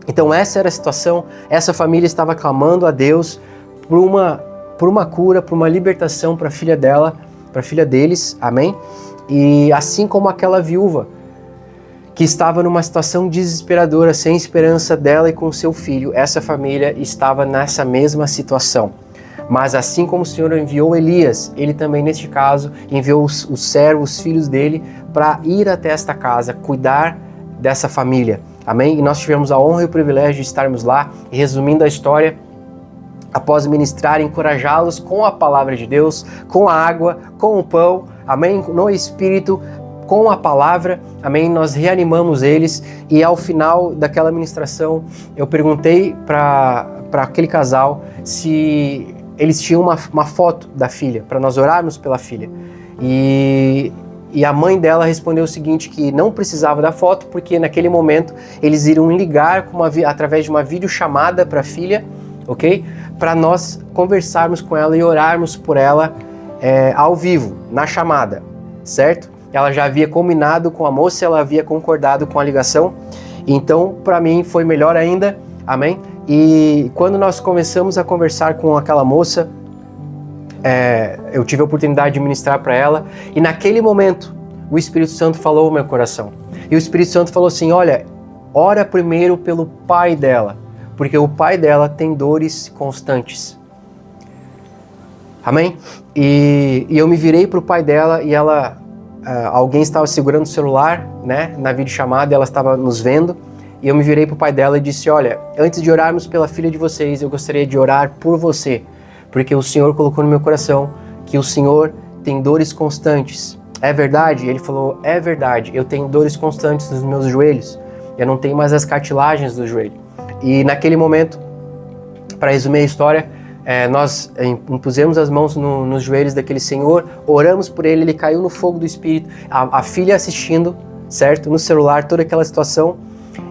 Então essa era a situação, essa família estava clamando a Deus por uma cura, por uma libertação para a filha dela, para a filha deles, amém? E assim como aquela viúva que estava numa situação desesperadora, sem esperança dela e com seu filho, essa família estava nessa mesma situação. Mas assim como o Senhor enviou Elias, ele também neste caso enviou os servos, os filhos dele, para ir até esta casa, cuidar dessa família, amém? E nós tivemos a honra e o privilégio de estarmos lá, e resumindo a história, após ministrar, encorajá-los com a palavra de Deus, com a água, com o pão, amém? No Espírito, com a palavra, amém? Nós reanimamos eles e ao final daquela ministração eu perguntei para aquele casal se eles tinham uma foto da filha, para nós orarmos pela filha. E a mãe dela respondeu o seguinte, que não precisava da foto, porque naquele momento eles iriam ligar através de uma videochamada para a filha, ok? Para nós conversarmos com ela e orarmos por ela ao vivo, na chamada, certo? Ela já havia combinado com a moça, ela havia concordado com a ligação, então para mim foi melhor ainda, amém? E quando nós começamos a conversar com aquela moça, eu tive a oportunidade de ministrar para ela, e naquele momento o Espírito Santo falou ao meu coração. E o Espírito Santo falou assim, olha, ora primeiro pelo pai dela, porque o pai dela tem dores constantes. Amém? E eu me virei para o pai dela e alguém estava segurando o celular, né, na videochamada, ela estava nos vendo, e eu me virei para o pai dela e disse, olha, antes de orarmos pela filha de vocês, eu gostaria de orar por você, porque o Senhor colocou no meu coração que o Senhor tem dores constantes. É verdade? Ele falou, é verdade, eu tenho dores constantes nos meus joelhos, eu não tenho mais as cartilagens do joelho. E naquele momento, para resumir a história, nós impusemos as mãos nos joelhos daquele senhor, oramos por ele, ele caiu no fogo do Espírito, a filha assistindo, certo? No celular, toda aquela situação,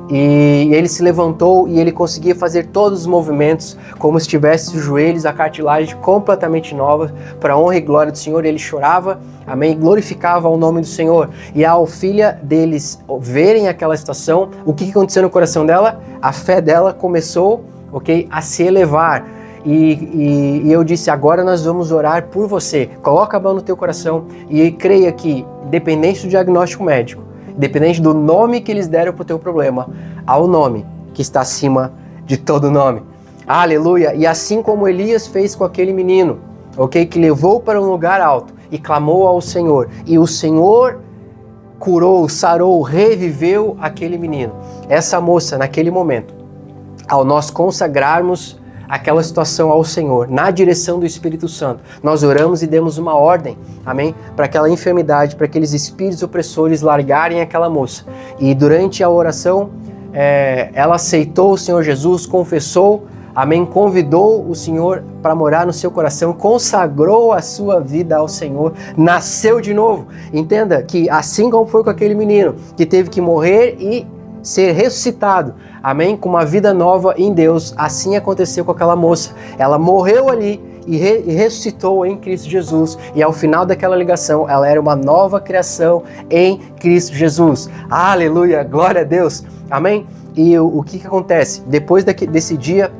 e ele se levantou e ele conseguia fazer todos os movimentos como se tivesse os joelhos, a cartilagem completamente nova, para a honra e glória do Senhor. Ele chorava, amém, e glorificava o nome do Senhor. E ao filha deles verem aquela situação, o que aconteceu no coração dela? A fé dela começou, ok, a se elevar. E eu disse, agora nós vamos orar por você. Coloca a mão no teu coração e creia que, independente do diagnóstico médico, independente do nome que eles deram para o teu problema, há o nome que está acima de todo nome. Aleluia! E assim como Elias fez com aquele menino, ok, que levou para um lugar alto e clamou ao Senhor, e o Senhor curou, sarou, reviveu aquele menino. Essa moça, naquele momento, ao nós consagrarmos aquela situação ao Senhor, na direção do Espírito Santo, nós oramos e demos uma ordem, amém? Para aquela enfermidade, para aqueles espíritos opressores largarem aquela moça. E durante a oração, ela aceitou o Senhor Jesus, confessou, amém? Convidou o Senhor para morar no seu coração, consagrou a sua vida ao Senhor, nasceu de novo. Entenda que assim como foi com aquele menino, que teve que morrer e ser ressuscitado, amém? Com uma vida nova em Deus, assim aconteceu com aquela moça. Ela morreu ali e ressuscitou em Cristo Jesus, e ao final daquela ligação, ela era uma nova criação em Cristo Jesus. Aleluia, glória a Deus, amém? E o que acontece? Depois desse dia,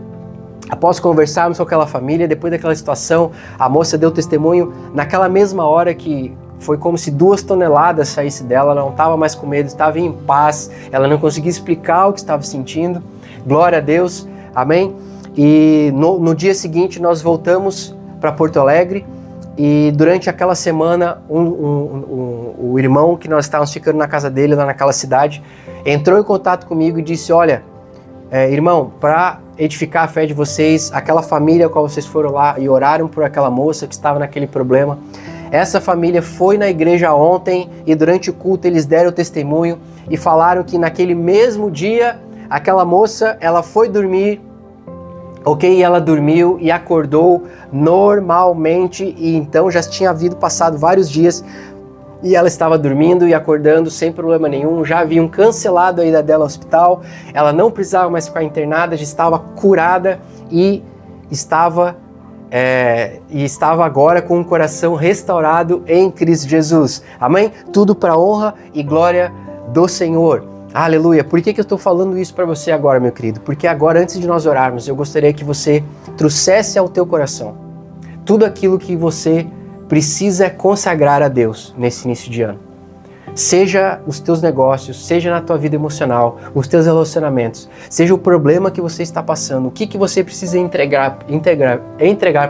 após conversarmos com aquela família, depois daquela situação, a moça deu testemunho naquela mesma hora que foi como se 2 toneladas saíssem dela, ela não estava mais com medo, estava em paz, ela não conseguia explicar o que estava sentindo. Glória a Deus, amém? E no dia seguinte nós voltamos para Porto Alegre, e durante aquela semana o irmão que nós estávamos ficando na casa dele, lá naquela cidade, entrou em contato comigo e disse, olha, irmão, para edificar a fé de vocês, aquela família com a qual vocês foram lá e oraram por aquela moça que estava naquele problema, essa família foi na igreja ontem e durante o culto eles deram testemunho e falaram que naquele mesmo dia aquela moça, ela foi dormir, ok? Ela dormiu e acordou normalmente, e então já tinha passado vários dias e ela estava dormindo e acordando sem problema nenhum, já haviam cancelado a ida dela ao hospital, ela não precisava mais ficar internada, já estava curada e estava e estava agora com o coração restaurado em Cristo Jesus. Amém? Tudo para a honra e glória do Senhor. Aleluia. Por que eu estou falando isso para você agora, meu querido? Porque agora, antes de nós orarmos, eu gostaria que você trouxesse ao teu coração tudo aquilo que você precisa consagrar a Deus nesse início de ano. Seja os teus negócios, seja na tua vida emocional, os teus relacionamentos, seja o problema que você está passando, o que você precisa entregar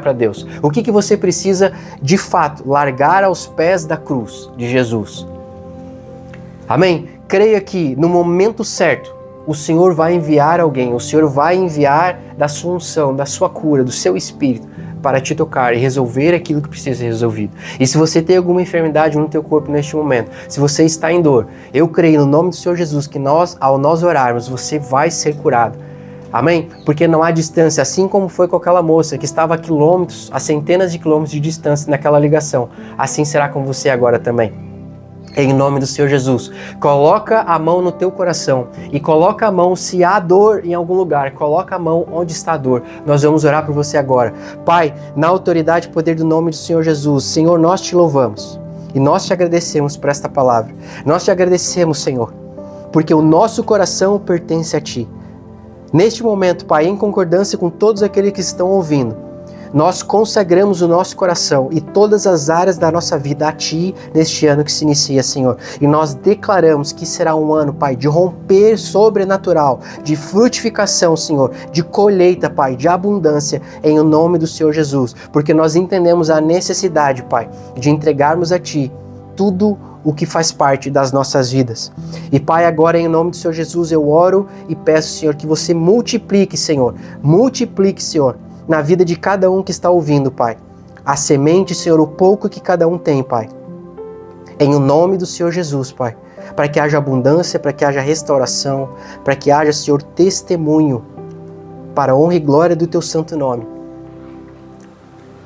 para Deus, o que você precisa de fato largar aos pés da cruz de Jesus. Amém? Creia que no momento certo o Senhor vai enviar alguém, o Senhor vai enviar da sua unção, da sua cura, do seu espírito para te tocar e resolver aquilo que precisa ser resolvido. E se você tem alguma enfermidade no teu corpo neste momento, se você está em dor, eu creio no nome do Senhor Jesus que ao nós orarmos, você vai ser curado. Amém? Porque não há distância, assim como foi com aquela moça que estava a quilômetros, a centenas de quilômetros de distância naquela ligação, assim será com você agora também. Em nome do Senhor Jesus, coloca a mão no teu coração e coloca a mão, se há dor em algum lugar, coloca a mão onde está a dor. Nós vamos orar por você agora. Pai, na autoridade e poder do nome do Senhor Jesus, Senhor, nós te louvamos e nós te agradecemos por esta palavra. Nós te agradecemos, Senhor, porque o nosso coração pertence a Ti. Neste momento, Pai, em concordância com todos aqueles que estão ouvindo, nós consagramos o nosso coração e todas as áreas da nossa vida a Ti neste ano que se inicia, Senhor. E nós declaramos que será um ano, Pai, de romper sobrenatural, de frutificação, Senhor, de colheita, Pai, de abundância, em o nome do Senhor Jesus. Porque nós entendemos a necessidade, Pai, de entregarmos a Ti tudo o que faz parte das nossas vidas. E Pai, agora em nome do Senhor Jesus eu oro e peço, Senhor, que você multiplique, Senhor, na vida de cada um que está ouvindo, Pai. A semente, Senhor, o pouco que cada um tem, Pai. Em o nome do Senhor Jesus, Pai. Para que haja abundância, para que haja restauração, para que haja, Senhor, testemunho para a honra e glória do Teu santo nome.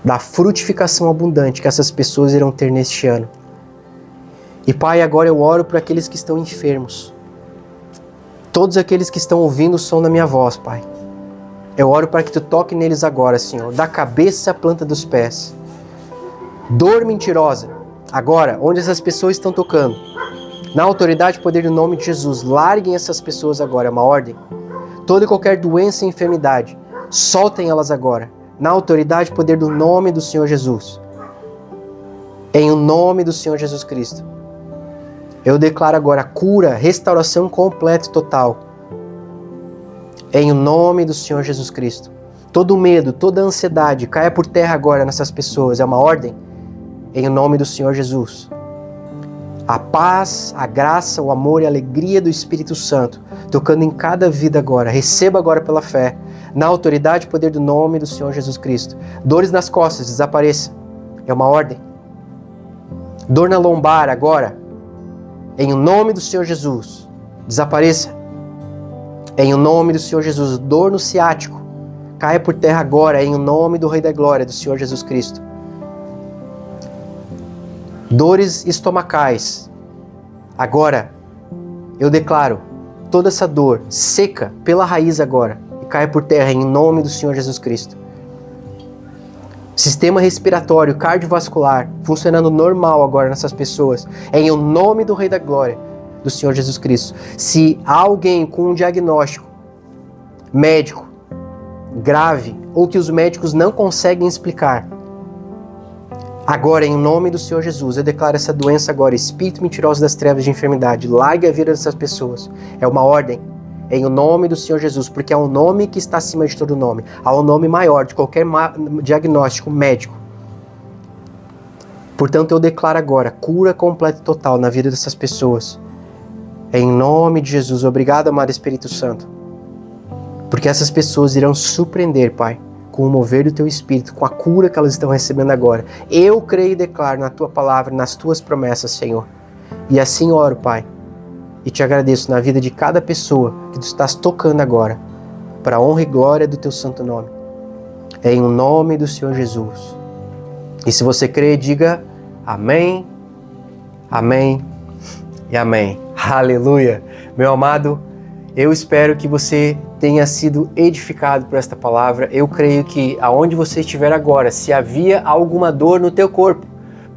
Da frutificação abundante que essas pessoas irão ter neste ano. E Pai, agora eu oro por aqueles que estão enfermos. Todos aqueles que estão ouvindo o som da minha voz, Pai. Eu oro para que Tu toque neles agora, Senhor, da cabeça à planta dos pés. Dor mentirosa, agora, onde essas pessoas estão tocando, na autoridade e poder do nome de Jesus, larguem essas pessoas agora, é uma ordem. Toda e qualquer doença e enfermidade, soltem elas agora, na autoridade e poder do nome do Senhor Jesus. Em o nome do Senhor Jesus Cristo. Eu declaro agora cura, restauração completa e total. Em o nome do Senhor Jesus Cristo. Todo medo, toda ansiedade, caia por terra agora nessas pessoas. É uma ordem. Em o nome do Senhor Jesus. A paz, a graça, o amor e a alegria do Espírito Santo, tocando em cada vida agora. Receba agora pela fé, na autoridade e poder do nome do Senhor Jesus Cristo. Dores nas costas, desapareça. É uma ordem. Dor na lombar agora. Em o nome do Senhor Jesus, desapareça. Em o nome do Senhor Jesus, dor no ciático, caia por terra agora, em o nome do Rei da Glória, do Senhor Jesus Cristo. Dores estomacais, agora, eu declaro, toda essa dor seca pela raiz agora, e caia por terra, em nome do Senhor Jesus Cristo. Sistema respiratório, cardiovascular, funcionando normal agora nessas pessoas, em o nome do Rei da Glória, do Senhor Jesus Cristo. Se há alguém com um diagnóstico médico grave ou que os médicos não conseguem explicar, agora em nome do Senhor Jesus eu declaro essa doença agora, espírito mentiroso das trevas de enfermidade, largue a vida dessas pessoas. É uma ordem em o nome do Senhor Jesus, porque há um nome que está acima de todo nome, há um nome maior de qualquer diagnóstico médico. Portanto eu declaro agora cura completa e total na vida dessas pessoas. Em nome de Jesus, obrigado, amado Espírito Santo, porque essas pessoas irão surpreender, Pai, com o mover do Teu Espírito, com a cura que elas estão recebendo agora. Eu creio e declaro na Tua palavra, nas Tuas promessas, Senhor. E assim oro, Pai, e te agradeço na vida de cada pessoa que Tu estás tocando agora, para a honra e glória do Teu santo nome. Em o nome do Senhor Jesus. E se você crê, diga amém, amém e amém. Aleluia! Meu amado Eu espero que você tenha sido edificado por esta palavra. Eu creio que aonde você estiver agora, se havia alguma dor no teu corpo,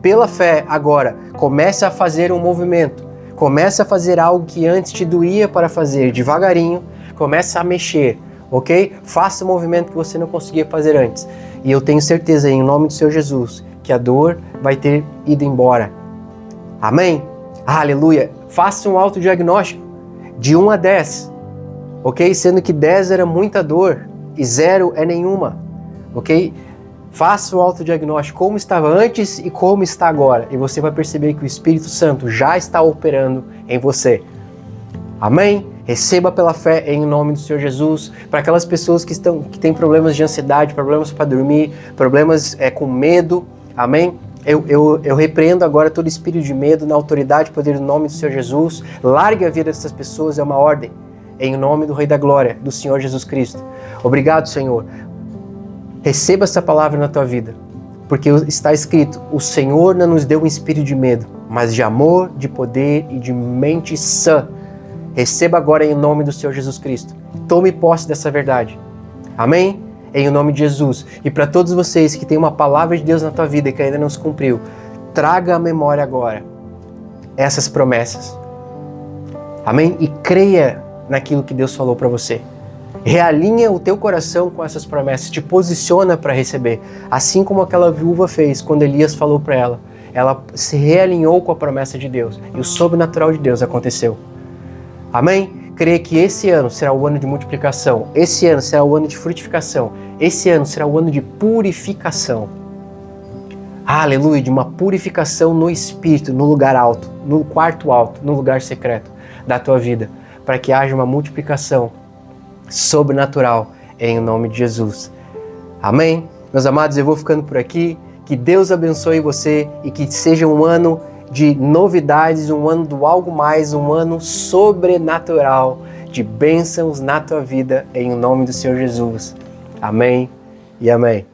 pela fé agora, comece a fazer um movimento. Comece a fazer algo que antes te doía para fazer devagarinho. Comece a mexer, ok? Faça o movimento que você não conseguia fazer antes. E eu tenho certeza, em nome do Senhor Jesus, que a dor vai ter ido embora. Amém? Aleluia! Faça um autodiagnóstico de 1 a 10, ok? Sendo que 10 era muita dor e 0 é nenhuma, ok? Faça o autodiagnóstico, como estava antes e como está agora. E você vai perceber que o Espírito Santo já está operando em você. Amém? Receba pela fé em nome do Senhor Jesus. Para aquelas pessoas que têm problemas de ansiedade, problemas para dormir, problemas com medo. Amém? Eu repreendo agora todo espírito de medo na autoridade e poder do nome do Senhor Jesus. Largue a vida dessas pessoas, é uma ordem. Em nome do Rei da Glória, do Senhor Jesus Cristo. Obrigado, Senhor. Receba essa palavra na tua vida. Porque está escrito, o Senhor não nos deu um espírito de medo, mas de amor, de poder e de mente sã. Receba agora em nome do Senhor Jesus Cristo. Tome posse dessa verdade. Amém? Em nome de Jesus. E para todos vocês que têm uma palavra de Deus na tua vida e que ainda não se cumpriu, traga à memória agora essas promessas. Amém? E creia naquilo que Deus falou para você. Realinha o teu coração com essas promessas, te posiciona para receber. Assim como aquela viúva fez quando Elias falou para ela. Ela se realinhou com a promessa de Deus e o sobrenatural de Deus aconteceu. Amém? Creia que esse ano será o ano de multiplicação, esse ano será o ano de frutificação, esse ano será o ano de purificação. Aleluia, de uma purificação no Espírito, no lugar alto, no quarto alto, no lugar secreto da tua vida, para que haja uma multiplicação sobrenatural em nome de Jesus. Amém? Meus amados, eu vou ficando por aqui, que Deus abençoe você e que seja um ano de novidades, um ano do algo mais, um ano sobrenatural, de bênçãos na tua vida, em nome do Senhor Jesus. Amém e amém.